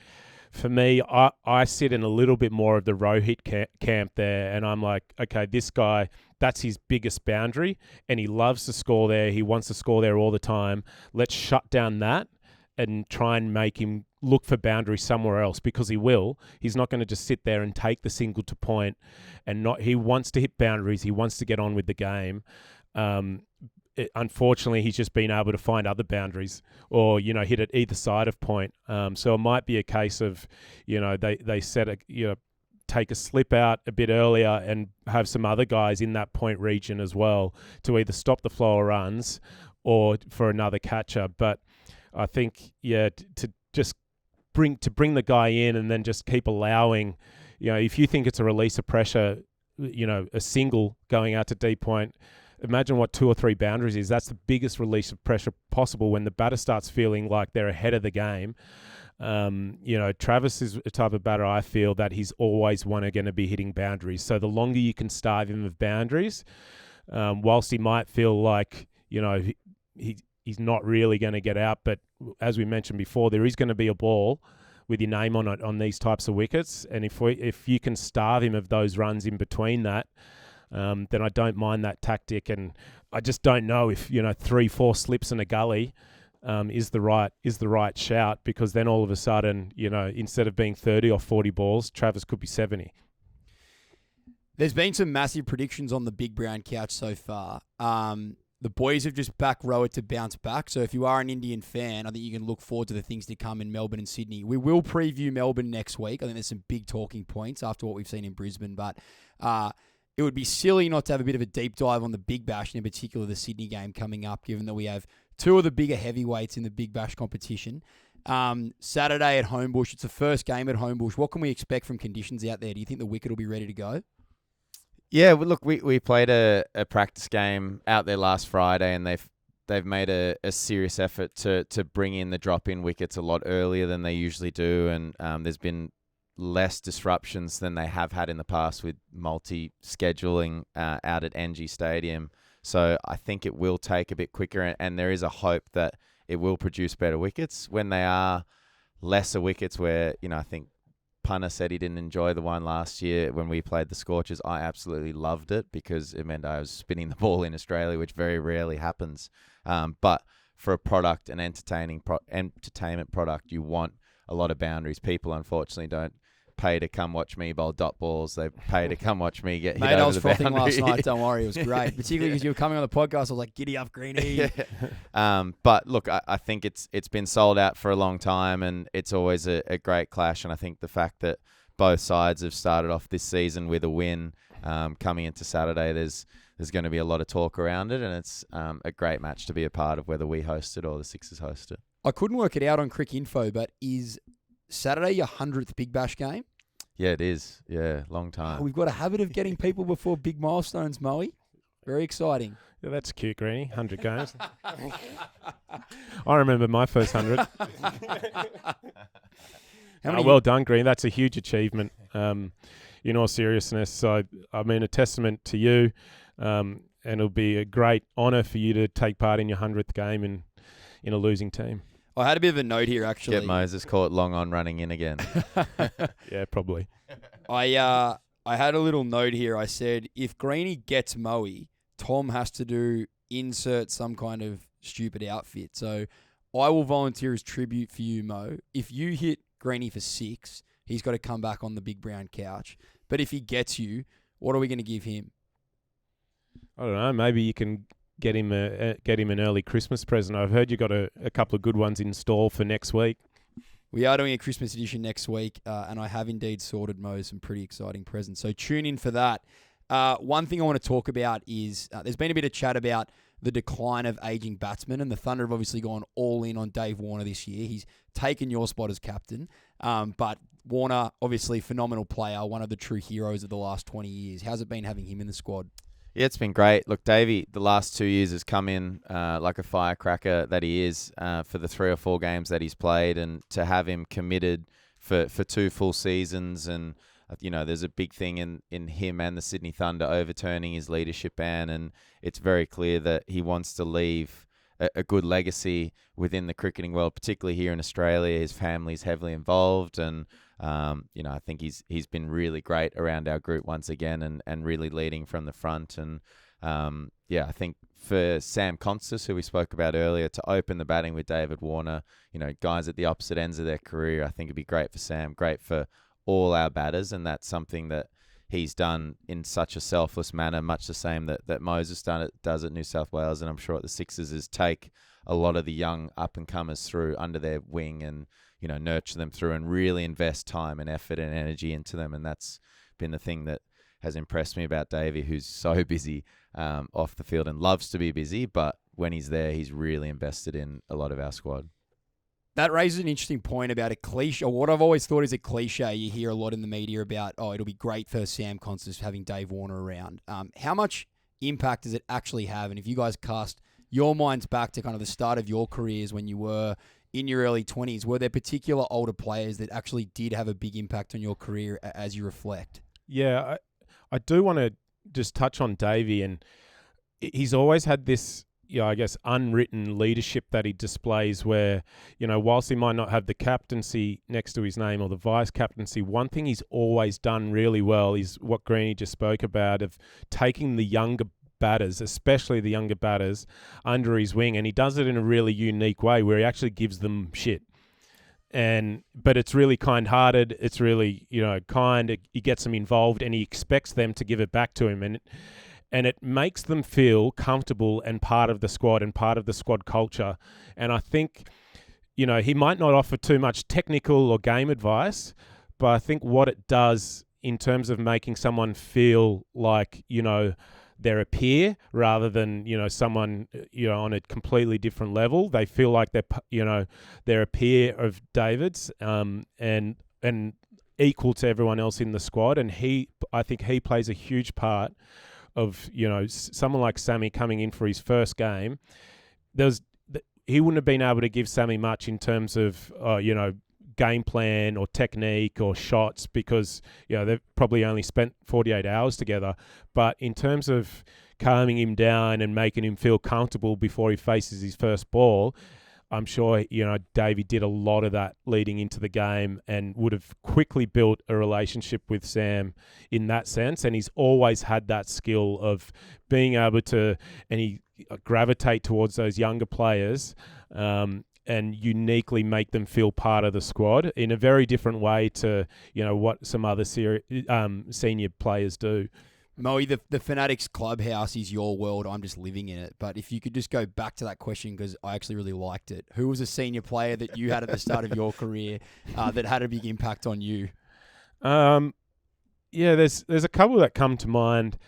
Speaker 2: for me, I sit in a little bit more of the Rohit camp there, and I'm like, okay, this guy, that's his biggest boundary, and he loves to score there. He wants to score there all the time. Let's shut down that and try and make him look for boundaries somewhere else, because he will. He's not going to just sit there and take the single to point, and he wants to hit boundaries. He wants to get on with the game. Unfortunately, he's just been able to find other boundaries or, hit at either side of point. So it might be a case of, they take a slip out a bit earlier and have some other guys in that point region as well to either stop the flow of runs or for another catcher. But I think, to just bring the guy in and then just keep allowing, if you think it's a release of pressure, a single going out to deep point, imagine what 2 or 3 boundaries is. That's the biggest release of pressure possible when the batter starts feeling like they're ahead of the game. Travis is a type of batter, I feel, that he's always going to be hitting boundaries. So the longer you can starve him of boundaries, whilst he might feel like, he's not really going to get out, but as we mentioned before, there is going to be a ball with your name on it on these types of wickets. And if you can starve him of those runs in between that, then I don't mind that tactic. And I just don't know if 3-4 slips in a gully is the right shout, because then all of a sudden, instead of being 30 or 40 balls, Travis could be 70.
Speaker 1: There's been some massive predictions on the Big Brown Couch so far. The boys have just backed Rohit to bounce back. So if you are an Indian fan, I think you can look forward to the things to come in Melbourne and Sydney. We will preview Melbourne next week. I think there's some big talking points after what we've seen in Brisbane. But it would be silly not to have a bit of a deep dive on the Big Bash, and in particular the Sydney game coming up, given that we have 2 of the bigger heavyweights in the Big Bash competition. Saturday at Homebush. It's the first game at Homebush. What can we expect from conditions out there? Do you think the wicket will be ready to go?
Speaker 3: Yeah, well, look, we played a practice game out there last Friday, and they've made a serious effort to bring in the drop-in wickets a lot earlier than they usually do, and there's been less disruptions than they have had in the past with multi-scheduling out at NG Stadium. So I think it will take a bit quicker, and there is a hope that it will produce better wickets. When they are lesser wickets where, I think Punter said he didn't enjoy the one last year when we played the Scorchers. I absolutely loved it because it meant I was spinning the ball in Australia, which very rarely happens. But for a product, an entertainment product, you want a lot of boundaries. People, unfortunately, don't pay to come watch me bowl dot balls. They pay to come watch me get hit over the boundary.
Speaker 1: Mate, I was frothing last night. Don't worry, it was great. Particularly because you were coming on the podcast. I was like, giddy up, Greeny.
Speaker 3: But look, I think it's been sold out for a long time, and it's always a great clash. And I think the fact that both sides have started off this season with a win, coming into Saturday, there's going to be a lot of talk around it, and it's a great match to be a part of, whether we host it or the Sixers host it.
Speaker 1: I couldn't work it out on Crick Info, but is Saturday your 100th Big Bash game?
Speaker 3: Yeah, it is. Yeah, long time.
Speaker 1: We've got a habit of getting people before big milestones, Moe. Very exciting.
Speaker 2: Yeah, that's cute, Greeny. 100 games. I remember my first 100. Well done, Green. That's a huge achievement. In all seriousness, so I mean, a testament to you, and it'll be a great honour for you to take part in your 100th game in a losing team.
Speaker 1: I had a bit of a note here, actually.
Speaker 3: Get Moses caught long on running in again.
Speaker 2: Yeah, probably.
Speaker 1: I had a little note here. I said, if Greeny gets Moe, Tom has to insert some kind of stupid outfit. So I will volunteer as tribute for you, Mo. If you hit Greeny for 6, he's got to come back on the Big Brown Couch. But if he gets you, what are we going to give him?
Speaker 2: I don't know. Maybe you can get him an early Christmas present. I've heard you got a couple of good ones in store for next week.
Speaker 1: We are doing a Christmas edition next week, and I have indeed sorted Mo some pretty exciting presents. So tune in for that. One thing I want to talk about is there's been a bit of chat about the decline of aging batsmen, and the Thunder have obviously gone all in on Dave Warner this year. He's taken your spot as captain, but Warner, obviously phenomenal player, one of the true heroes of the last 20 years. How's it been having him in the squad?
Speaker 3: Yeah, it's been great. Look, Davey, the last 2 years has come in like a firecracker that he is for the 3 or 4 games that he's played, and to have him committed for 2 full seasons, and there's a big thing in him and the Sydney Thunder overturning his leadership ban, and it's very clear that he wants to leave a good legacy within the cricketing world, particularly here in Australia. His family's heavily involved, and I think he's been really great around our group once again, and really leading from the front. And I think for Sam Konstas, who we spoke about earlier, to open the batting with David Warner, guys at the opposite ends of their career, I think it'd be great for Sam, great for all our batters, and that's something that he's done in such a selfless manner, much the same that Moses does at New South Wales, and I'm sure at the Sixers, is take a lot of the young up-and-comers through under their wing and nurture them through and really invest time and effort and energy into them. And that's been the thing that has impressed me about Davey, who's so busy off the field and loves to be busy, but when he's there, he's really invested in a lot of our squad.
Speaker 1: That raises an interesting point about a cliche, or what I've always thought is a cliche. You hear a lot in the media about, it'll be great for Sam Konstas having Dave Warner around. How much impact does it actually have? And if you guys cast your minds back to kind of the start of your careers when you were in your early 20s, were there particular older players that actually did have a big impact on your career as you reflect?
Speaker 2: Yeah, I do want to just touch on Davey, and he's always had this, I guess, unwritten leadership that he displays where, whilst he might not have the captaincy next to his name or the vice captaincy, one thing he's always done really well is what Greeny just spoke about, of taking the younger batters, especially the younger batters, under his wing. And he does it in a really unique way where he actually gives them shit. But it's really kind-hearted. It's really, kind. He gets them involved and he expects them to give it back to him. And it makes them feel comfortable and part of the squad and part of the squad culture. And I think, he might not offer too much technical or game advice, but I think what it does in terms of making someone feel like, they're a peer rather than, someone, on a completely different level. They feel like they're a peer of David's and equal to everyone else in the squad. And I think he plays a huge part of, someone like Sammy coming in for his first game. He wouldn't have been able to give Sammy much in terms of, game plan or technique or shots because, they've probably only spent 48 hours together. But in terms of calming him down and making him feel comfortable before he faces his first ball, I'm sure, Davey did a lot of that leading into the game and would have quickly built a relationship with Sam in that sense. And he's always had that skill of being able to, and he gravitate towards those younger players and uniquely make them feel part of the squad in a very different way to, what some other senior players do.
Speaker 1: Moe, the Fanatics clubhouse is your world. I'm just living in it. But if you could just go back to that question, because I actually really liked it. Who was a senior player that you had at the start of your career that had a big impact on you?
Speaker 2: There's a couple that come to mind.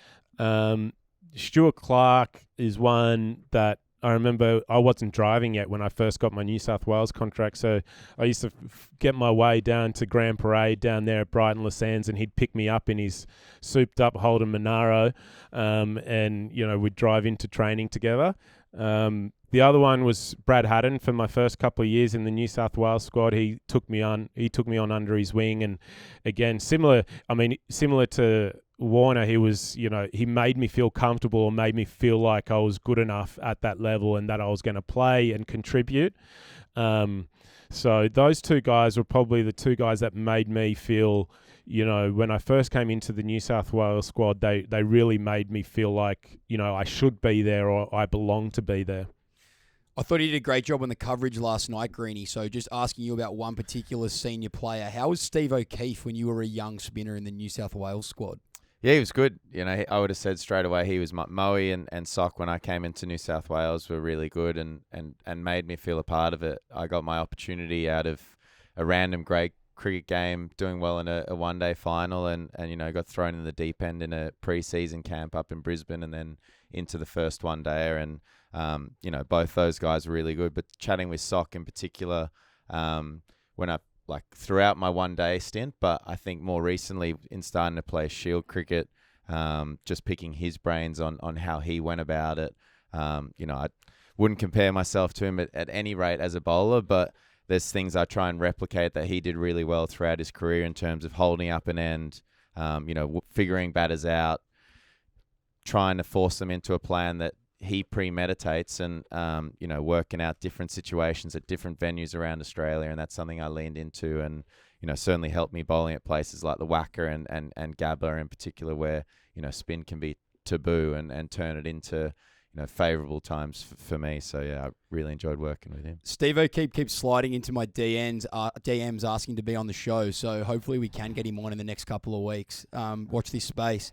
Speaker 2: Stuart Clark is one that I remember. I wasn't driving yet when I first got my New South Wales contract, so I used to get my way down to Grand Parade down there at Brighton Le Sands, and he'd pick me up in his souped-up Holden Monaro, and we'd drive into training together. The other one was Brad Haddon for my first couple of years in the New South Wales squad. He took me on under his wing, and again, similar to Warner, he was, he made me feel comfortable or made me feel like I was good enough at that level and that I was going to play and contribute. So those two guys were probably the two guys that made me feel, when I first came into the New South Wales squad, they really made me feel like, I should be there or I belong to be there.
Speaker 1: I thought he did a great job on the coverage last night, Greeny. So just asking you about one particular senior player, how was Steve O'Keefe when you were a young spinner in the New South Wales squad?
Speaker 3: Yeah, he was good. I would have said straight away he was Moe and Sock when I came into New South Wales were really good and made me feel a part of it. I got my opportunity out of a random great cricket game, doing well in a one-day final and got thrown in the deep end in a pre-season camp up in Brisbane and then into the first one-dayer. And, both those guys were really good. But chatting with Sock in particular, when I throughout my one-day stint, but I think more recently in starting to play Shield cricket, just picking his brains on how he went about it. I wouldn't compare myself to him at any rate as a bowler, but there's things I try and replicate that he did really well throughout his career in terms of holding up an end, figuring batters out, trying to force them into a plan that he premeditates and, working out different situations at different venues around Australia. And that's something I leaned into and, certainly helped me bowling at places like the Wacker and Gabba in particular, where, spin can be taboo and turn it into, favourable times for me. So, yeah, I really enjoyed working with him.
Speaker 1: Steve O'Keefe keeps sliding into my DMs asking to be on the show. So hopefully we can get him on in the next couple of weeks. Watch this space.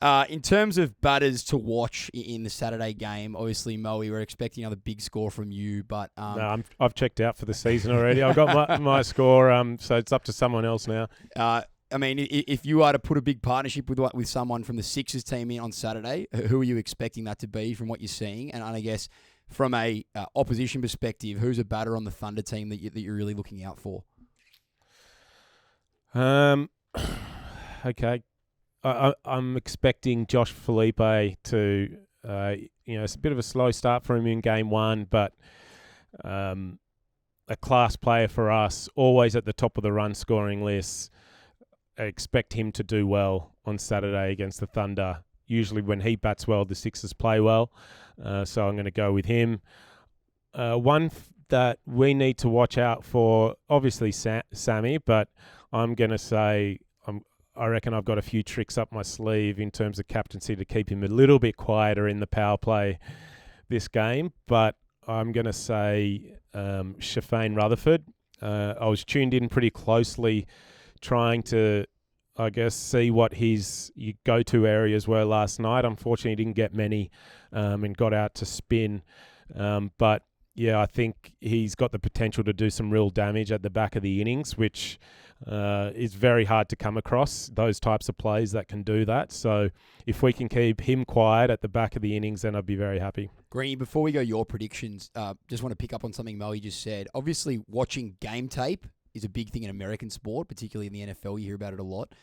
Speaker 1: In terms of batters to watch in the Saturday game, obviously, Moe, we're expecting another big score from you. But
Speaker 2: no, I've checked out for the season already. I've got my score, so it's up to someone else now.
Speaker 1: If you are to put a big partnership with someone from the Sixers team in on Saturday, who are you expecting that to be from what you're seeing? And I guess from a opposition perspective, who's a batter on the Thunder team that you're really looking out for?
Speaker 2: Okay. I'm expecting Josh Felipe to, it's a bit of a slow start for him in game one, but a class player for us, always at the top of the run scoring list. I expect him to do well on Saturday against the Thunder. Usually when he bats well, the Sixers play well. So I'm going to go with him. One that we need to watch out for, obviously Sammy, but I'm going to say I reckon I've got a few tricks up my sleeve in terms of captaincy to keep him a little bit quieter in the power play this game. But I'm going to say Shafane Rutherford. I was tuned in pretty closely trying to, I guess, see what his go-to areas were last night. Unfortunately, he didn't get many and got out to spin. But, yeah, I think he's got the potential to do some real damage at the back of the innings, which is very hard to come across, those types of plays that can do that. So if we can keep him quiet at the back of the innings, then I'd be very happy.
Speaker 1: Greeny, before we go your predictions, just want to pick up on something Moe just said. Obviously, watching game tape is a big thing in American sport, particularly in the NFL. You hear about it a lot.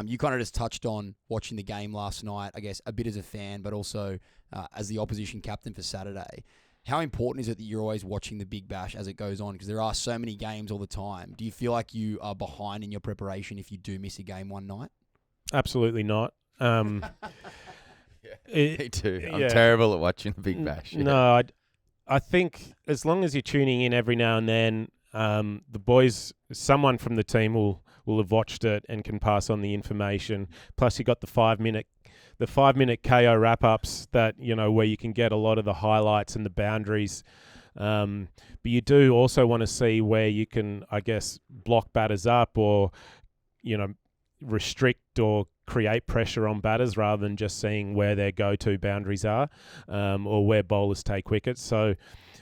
Speaker 1: You kind of just touched on watching the game last night, I guess, a bit as a fan, but also as the opposition captain for Saturday. How important is it that you're always watching the Big Bash as it goes on? Because there are so many games all the time. Do you feel like you are behind in your preparation if you do miss a game one night?
Speaker 2: Absolutely not.
Speaker 3: Me too. I'm terrible at watching the Big Bash. Yeah.
Speaker 2: No, I think as long as you're tuning in every now and then, the boys, someone from the team will have watched it and can pass on the information. Plus, you got the 5-minute KO wrap-ups that, where you can get a lot of the highlights and the boundaries. But you do also want to see where you can, I guess, block batters up or, restrict or create pressure on batters rather than just seeing where their go-to boundaries are or where bowlers take wickets. So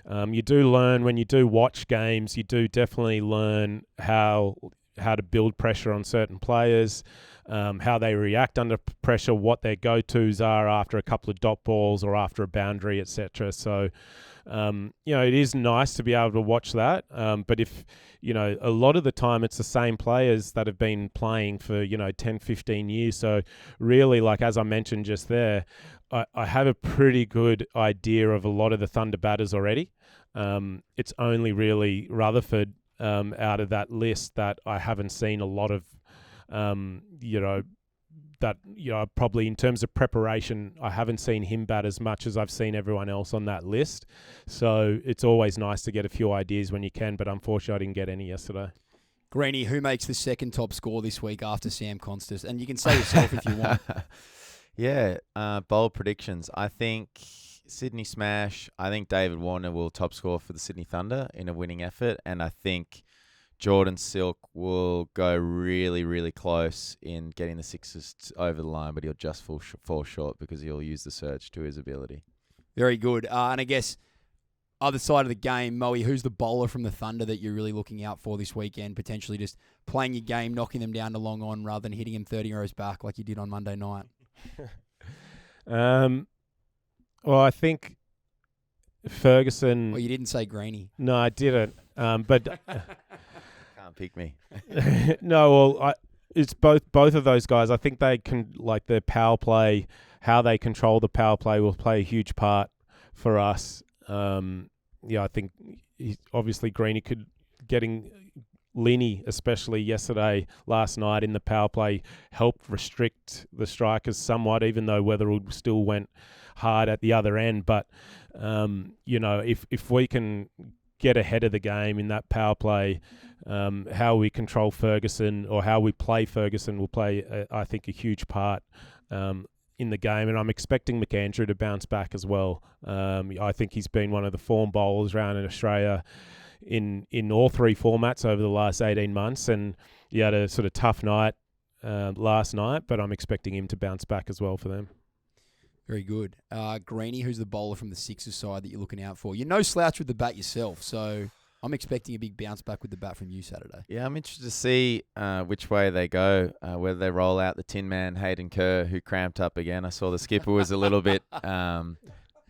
Speaker 2: you do learn when you do watch games, you do definitely learn how to build pressure on certain players, how they react under pressure, what their go-tos are after a couple of dot balls or after a boundary, etc. So, it is nice to be able to watch that. But if, a lot of the time it's the same players that have been playing for, 10, 15 years. So really, like as I mentioned just there, I have a pretty good idea of a lot of the Thunder batters already. It's only really Rutherford out of that list that I haven't seen a lot of, probably in terms of preparation, I haven't seen him bat as much as I've seen everyone else on that list. So it's always nice to get a few ideas when you can, but unfortunately I didn't get any yesterday.
Speaker 1: Greeny, who makes the second top score this week after Sam Konstas? And you can say yourself if you want.
Speaker 3: Yeah, bold predictions. I think Sydney Smash. I think David Warner will top score for the Sydney Thunder in a winning effort. And I think Jordan Silk will go really, really close in getting the Sixers over the line, but he'll just fall short because he'll use the surge to his ability.
Speaker 1: Very good. And I guess other side of the game, Moe, who's the bowler from the Thunder that you're really looking out for this weekend, potentially just playing your game, knocking them down to long on rather than hitting them 30 rows back like you did on Monday night?
Speaker 2: Well, I think Ferguson...
Speaker 1: Well, you didn't say Greeny.
Speaker 2: No, I didn't. But...
Speaker 3: Can't pick me.
Speaker 2: No, well, it's both of those guys. I think they can, like their power play, how they control the power play will play a huge part for us. I think obviously Greeny getting Linney, especially last night in the power play, helped restrict the strikers somewhat, even though Weatherall still went hard at the other end. But, if we can get ahead of the game in that power play, how we control Ferguson or how we play Ferguson will play, I think, a huge part in the game. And I'm expecting McAndrew to bounce back as well. I think he's been one of the form bowlers around in Australia in all three formats over the last 18 months. And he had a sort of tough night last night, but I'm expecting him to bounce back as well for them.
Speaker 1: Very good. Greeny, who's the bowler from the Sixers side that you're looking out for? You're no slouch with the bat yourself, so I'm expecting a big bounce back with the bat from you Saturday.
Speaker 3: Yeah, I'm interested to see which way they go, whether they roll out the Tin Man, Hayden Kerr, who cramped up again. I saw the skipper was a little bit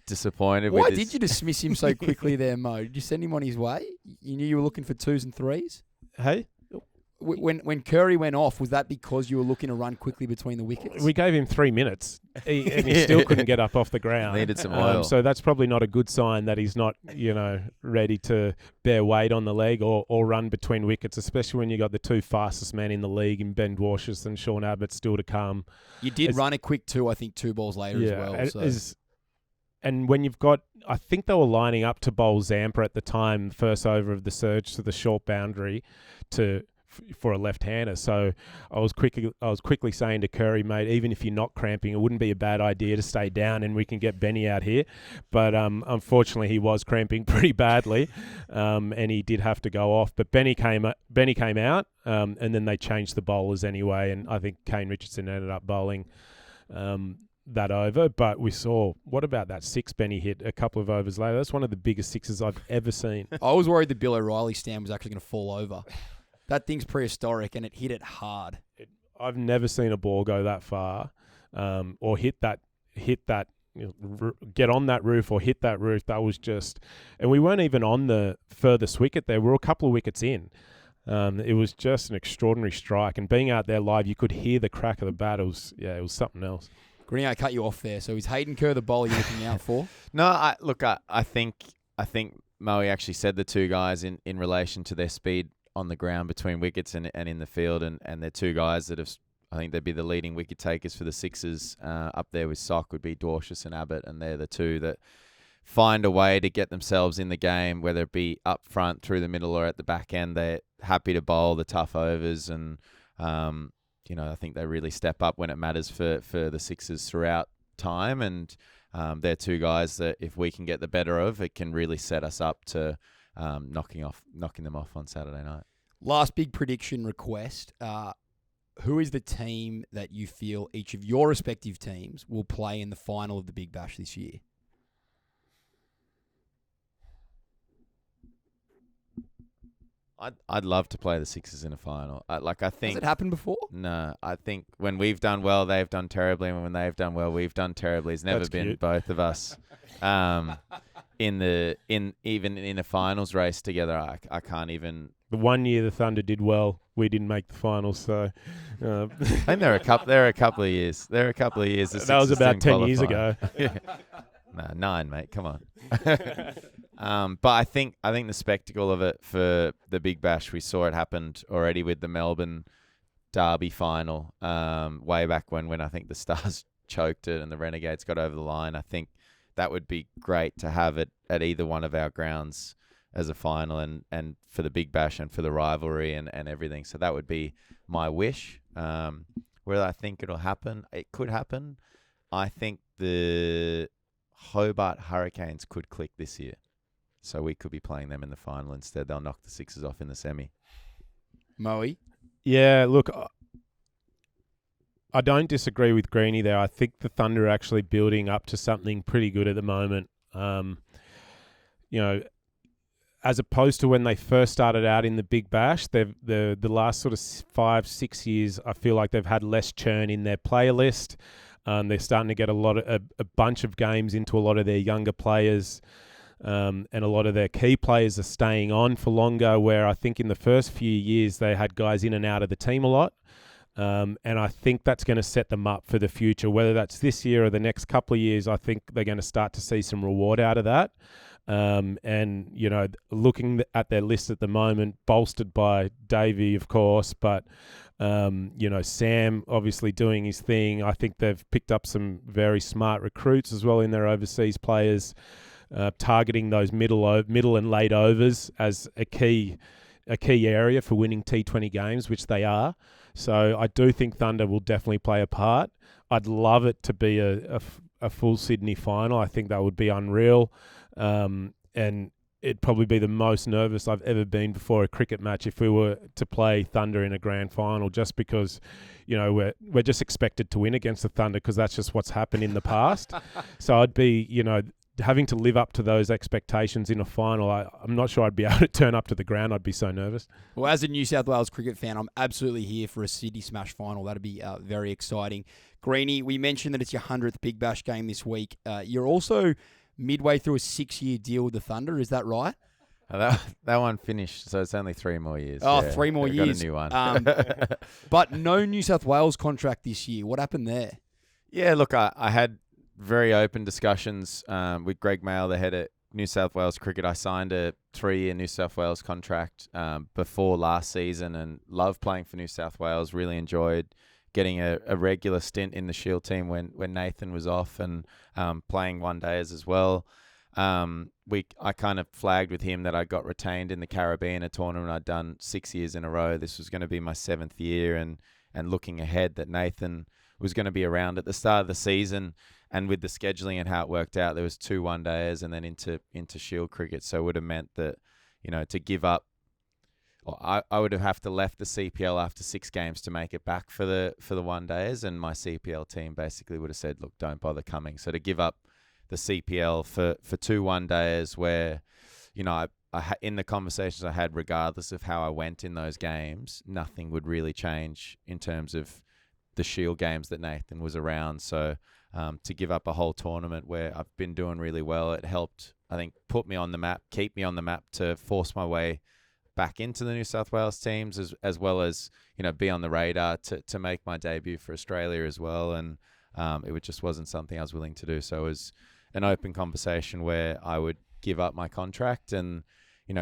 Speaker 3: disappointed.
Speaker 1: Why
Speaker 3: with
Speaker 1: did you dismiss him so quickly there, Mo? Did you send him on his way? You knew you were looking for 2s and 3s?
Speaker 2: Hey?
Speaker 1: When Curry went off, was that because you were looking to run quickly between the wickets?
Speaker 2: We gave him 3 minutes, and he still couldn't get up off the ground.
Speaker 3: Needed some oil.
Speaker 2: So that's probably not a good sign that he's not, ready to bear weight on the leg or run between wickets, especially when you got the 2 fastest men in the league in Ben Dwarshuis and Sean Abbott still to come.
Speaker 1: You did run a quick 2, I think, 2 balls later as well.
Speaker 2: And when you've got, I think they were lining up to bowl Zampa at the time, first over of the surge to the short boundary for a left-hander. So I was quickly saying to Curry, mate, even if you're not cramping, it wouldn't be a bad idea to stay down and we can get Benny out here. But unfortunately, he was cramping pretty badly, and he did have to go off. But Benny came out, and then they changed the bowlers anyway, and I think Kane Richardson ended up bowling that over. But we saw, what about that 6 Benny hit a couple of overs later? That's one of the biggest 6s I've ever seen.
Speaker 1: I was worried the Bill O'Reilly stand was actually going to fall over. That thing's prehistoric, and it hit it hard.
Speaker 2: I've never seen a ball go that far, or hit that, get on that roof or hit that roof. That was just, and we weren't even on the furthest wicket there. We were a couple of wickets in. It was just an extraordinary strike, and being out there live, you could hear the crack of the bat. It was something else.
Speaker 1: Greeny, I cut you off there. So is Hayden Kerr the bowler you're looking out for?
Speaker 3: No, I think Moe actually said the 2 guys in relation to their speed on the ground between wickets and in the field, and they're 2 guys that have, I think they'd be the leading wicket takers for the Sixers. Up there with Sock would be Dwarshuis and Abbott, and they're the 2 that find a way to get themselves in the game, whether it be up front, through the middle, or at the back end. They're happy to bowl the tough overs, and I think they really step up when it matters for the Sixers throughout time, and they're 2 guys that if we can get the better of, it can really set us up to knocking them off on Saturday night.
Speaker 1: Last big prediction request. Who is the team that you feel each of your respective teams will play in the final of the Big Bash this year?
Speaker 3: I'd love to play the Sixers in a final. I think.
Speaker 1: Has it happened before?
Speaker 3: No, I think when we've done well, they've done terribly, and when they've done well, we've done terribly. It's never been both of us. Even in a finals race together, I can't even.
Speaker 2: The one year the Thunder did well, we didn't make the finals. So,
Speaker 3: I think there are a couple of years. There are a couple of years.
Speaker 2: That was about 10 years ago.
Speaker 3: No, 9, mate. Come on. But I think the spectacle of it for the Big Bash, we saw it happened already with the Melbourne Derby final, way back when I think the Stars choked it and the Renegades got over the line. I think that would be great to have it at either one of our grounds as a final, and for the Big Bash and for the rivalry and everything. So that would be my wish. Whether I think it'll happen, it could happen. I think the Hobart Hurricanes could click this year. So we could be playing them in the final instead. They'll knock the Sixers off in the semi.
Speaker 1: Moe?
Speaker 2: Yeah, look, I don't disagree with Greeny there. I think the Thunder are actually building up to something pretty good at the moment. As opposed to when they first started out in the Big Bash, the last sort of 5-6 years, I feel like they've had less churn in their player list. They're starting to get a bunch of games into a lot of their younger players. And a lot of their key players are staying on for longer, where I think in the first few years they had guys in and out of the team a lot. And I think that's going to set them up for the future, whether that's this year or the next couple of years. I think they're going to start to see some reward out of that. And, looking at their list at the moment, bolstered by Davey, of course, but, Sam obviously doing his thing. I think they've picked up some very smart recruits as well in their overseas players. Targeting those middle and late overs as a key area for winning T20 games, which they are. So I do think Thunder will definitely play a part. I'd love it to be a full Sydney final. I think that would be unreal. And it'd probably be the most nervous I've ever been before a cricket match if we were to play Thunder in a grand final, just because, we're just expected to win against the Thunder because that's just what's happened in the past. So I'd be, having to live up to those expectations in a final. I'm not sure I'd be able to turn up to the ground. I'd be so nervous.
Speaker 1: Well, as a New South Wales cricket fan, I'm absolutely here for a Sydney Smash final. That'd be very exciting. Greeny, we mentioned that it's your 100th Big Bash game this week. You're also midway through a 6-year deal with the Thunder. Is that right?
Speaker 3: That one finished, so it's only 3 more years.
Speaker 1: Oh,
Speaker 3: yeah.
Speaker 1: 3 more
Speaker 3: I've
Speaker 1: years.
Speaker 3: Got a new one.
Speaker 1: But no New South Wales contract this year. What happened there?
Speaker 3: Yeah, look, I had very open discussions with Greg Mail, the head at New South Wales Cricket. I signed a 3-year New South Wales contract before last season and loved playing for New South Wales. Really enjoyed getting a regular stint in the Shield team when Nathan was off and playing one days as well. I kind of flagged with him that I got retained in the Caribbean, a tournament I'd done 6 years in a row. This was going to be my 7th year, and looking ahead that Nathan was going to be around at the start of the season. And with the scheduling and how it worked out, there was 2 one-dayers and then into Shield cricket. So it would have meant that, to give up, or I would have to left the CPL after 6 games to make it back for the one-dayers, and my CPL team basically would have said, look, don't bother coming. So to give up the CPL for 2 one-dayers where, in the conversations I had, regardless of how I went in those games, nothing would really change in terms of the Shield games that Nathan was around. So to give up a whole tournament where I've been doing really well, it helped, I think, put me on the map, keep me on the map to force my way back into the New South Wales teams as well as, be on the radar to make my debut for Australia as well. And it just wasn't something I was willing to do. So it was an open conversation where I would give up my contract and,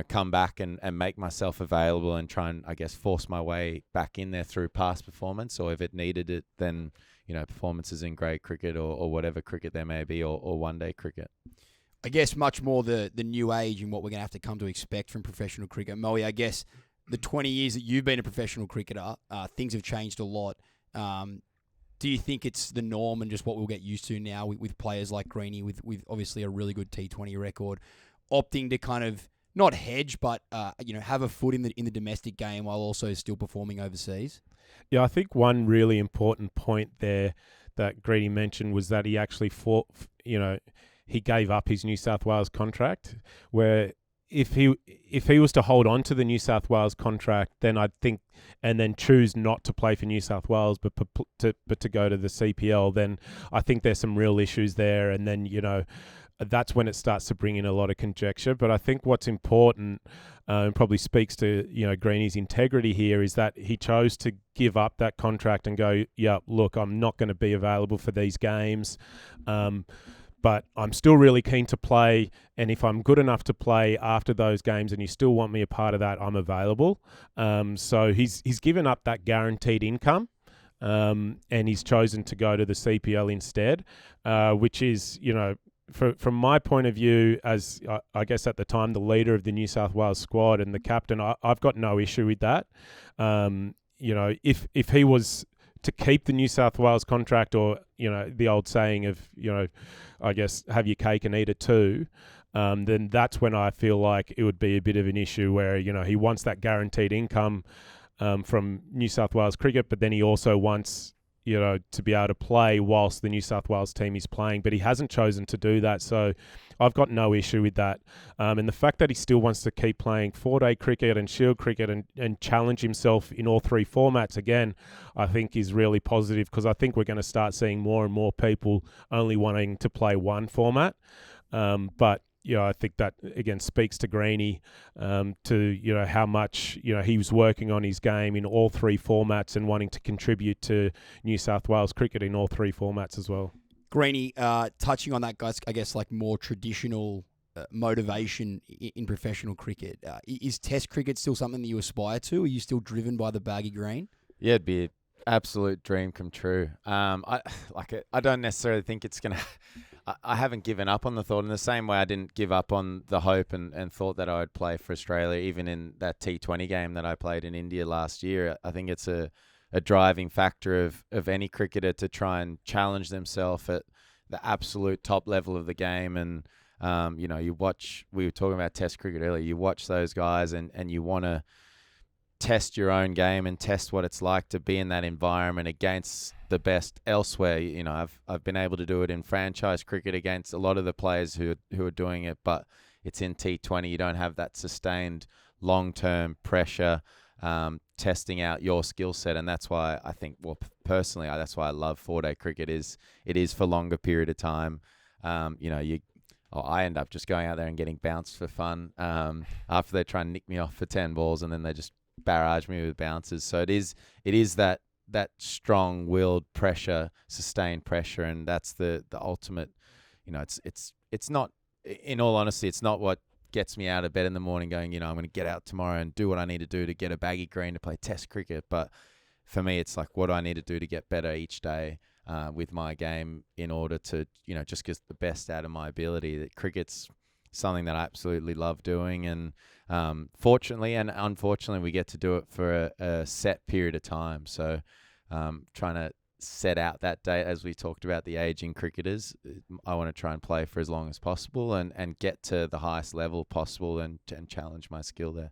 Speaker 3: come back and make myself available and try and, I guess, force my way back in there through past performance, or if it needed it, then, performances in grade cricket or whatever cricket there may be, or one-day cricket.
Speaker 1: I guess much more the new age and what we're going to have to come to expect from professional cricket. Moe, I guess the 20 years that you've been a professional cricketer, things have changed a lot. Do you think it's the norm and just what we'll get used to now with players like Greeny, with obviously a really good T20 record, opting to kind of not hedge, but have a foot in the domestic game while also still performing overseas?
Speaker 2: Yeah, I think one really important point there that Greeny mentioned was that he actually he gave up his New South Wales contract, where if he was to hold on to the New South Wales contract, then I'd think, and then choose not to play for New South Wales, but to go to the CPL, then I think there's some real issues there, and then that's when it starts to bring in a lot of conjecture. But I think what's important, and probably speaks to Greeny's integrity here, is that he chose to give up that contract and go, yeah, look, I'm not going to be available for these games. But I'm still really keen to play, and if I'm good enough to play after those games and you still want me a part of that, I'm available. So he's given up that guaranteed income, and he's chosen to go to the CPL instead, which is, from my point of view, as I guess at the time the leader of the New South Wales squad and the captain, I've got no issue with that. If he was to keep the New South Wales contract, or the old saying of I guess have your cake and eat it too, then that's when I feel like it would be a bit of an issue where he wants that guaranteed income from New South Wales cricket, but then he also wants to be able to play whilst the New South Wales team is playing, but he hasn't chosen to do that. So I've got no issue with that. And the fact that he still wants to keep playing 4-day cricket and Shield cricket and challenge himself in all 3 formats again, I think is really positive, because I think we're going to start seeing more and more people only wanting to play one format. But I think that again speaks to Greeny, to how much he was working on his game in all 3 formats and wanting to contribute to New South Wales cricket in all 3 formats as well.
Speaker 1: Greeny, touching on that, guys, I guess like more traditional motivation in professional cricket. Is Test cricket still something that you aspire to? Are you still driven by the baggy green?
Speaker 3: Yeah, it'd be an absolute dream come true. I don't necessarily think it's gonna. I haven't given up on the thought in the same way I didn't give up on the hope and thought that I would play for Australia, even in that T20 game that I played in India last year. I think it's a driving factor of any cricketer to try and challenge themselves at the absolute top level of the game. And, you watch, we were talking about Test cricket earlier, you watch those guys and you want to test your own game and test what it's like to be in that environment against the best elsewhere. I've been able to do it in franchise cricket against a lot of the players who are doing it, but it's in T20. You don't have that sustained long-term pressure, testing out your skill set. And that's why I think, personally, that's why I love 4-day cricket. It is for longer period of time. I end up just going out there and getting bounced for fun after they try and nick me off for 10 balls, and then they just barrage me with bounces. So it is that strong-willed pressure, sustained pressure, and that's the ultimate. It's not. In all honesty, it's not what gets me out of bed in the morning going, I'm going to get out tomorrow and do what I need to do to get a baggy green to play Test cricket. But for me, it's like, what do I need to do to get better each day with my game in order to, just get the best out of my ability. That cricket's something that I absolutely love doing. And fortunately and unfortunately, we get to do it for a set period of time. So trying to set out that day, as we talked about the aging cricketers, I want to try and play for as long as possible and get to the highest level possible and challenge my skill there.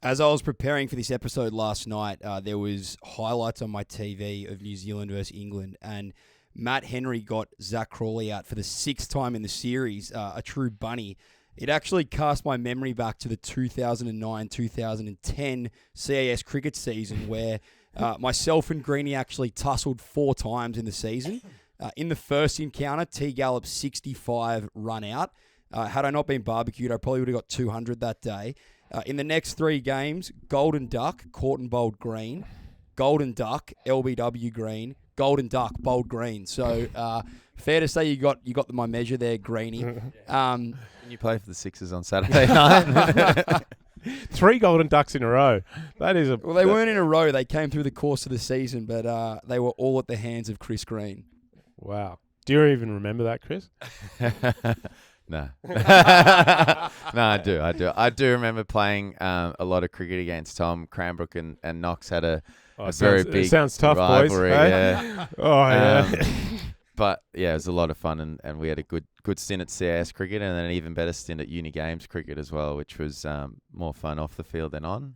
Speaker 1: As I was preparing for this episode last night, there was highlights on my TV of New Zealand versus England, and Matt Henry got Zach Crawley out for the 6th time in the series, a true bunny. It actually cast my memory back to the 2009-2010 CAS cricket season where myself and Greeny actually tussled 4 times in the season. In the first encounter, T Gallop 65 run out. Had I not been barbecued, I probably would have got 200 that day. In the next 3 games, Golden Duck, caught and bowled green. Golden Duck, LBW green. Golden Duck, bowled green. So fair to say you got my measure there, Greeny.
Speaker 3: Can you play for the Sixers on Saturday night?
Speaker 2: 3 Golden Ducks in a row. That is
Speaker 1: Well, they weren't in a row. They came through the course of the season, but they were all at the hands of Chris Green.
Speaker 2: Wow. Do you even remember that, Chris?
Speaker 3: No. No, I do. I do remember playing a lot of cricket against Tom. Cranbrook and Knox had a very big
Speaker 2: sounds tough,
Speaker 3: rivalry.
Speaker 2: boys.
Speaker 3: Yeah.
Speaker 2: Oh, yeah.
Speaker 3: But yeah, it was a lot of fun, and we had a good stint at CAS cricket, and then an even better stint at Uni Games cricket as well, which was more fun off the field than on.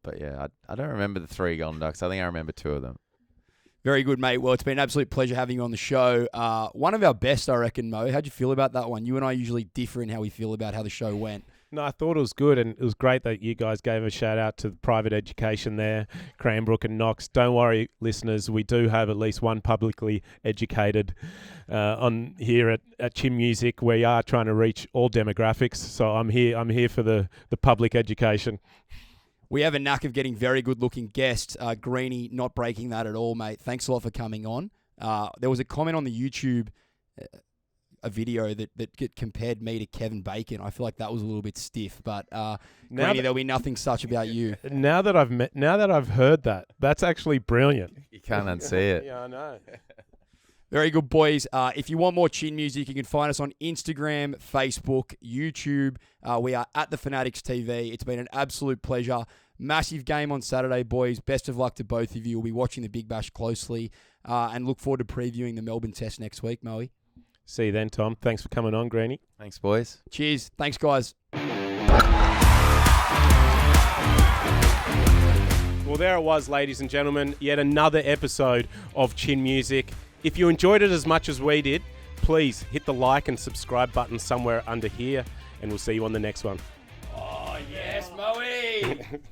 Speaker 3: But yeah, I don't remember the 3 Golden Ducks. I think I remember 2 of them.
Speaker 1: Very good, mate. Well, it's been an absolute pleasure having you on the show. One of our best, I reckon, Mo. How'd you feel about that one? You and I usually differ in how we feel about how the show went.
Speaker 2: No, I thought it was good, and it was great that you guys gave a shout-out to the private education there, Cranbrook and Knox. Don't worry, listeners, we do have at least one publicly educated on here at Chin Music. We are trying to reach all demographics, so I'm here for the public education.
Speaker 1: We have a knack of getting very good-looking guests. Greeny, not breaking that at all, mate. Thanks a lot for coming on. There was a comment on the YouTube, a video that compared me to Kevin Bacon. I feel like that was a little bit stiff, but Greeny, there'll be nothing such about you.
Speaker 2: Now that I've heard that, that's actually brilliant.
Speaker 3: You can't unsee it.
Speaker 2: Yeah, I know.
Speaker 1: Very good, boys. If you want more Chin Music, you can find us on Instagram, Facebook, YouTube. We are at The Fanatics TV. It's been an absolute pleasure. Massive game on Saturday, boys. Best of luck to both of you. We'll be watching the Big Bash closely and look forward to previewing the Melbourne Test next week, Moe.
Speaker 2: See you then, Tom. Thanks for coming on, Greeny.
Speaker 3: Thanks, boys.
Speaker 1: Cheers. Thanks, guys.
Speaker 2: Well, there it was, ladies and gentlemen. Yet another episode of Chin Music. If you enjoyed it as much as we did, please hit the like and subscribe button somewhere under here, and we'll see you on the next one.
Speaker 1: Oh, yes, Moe.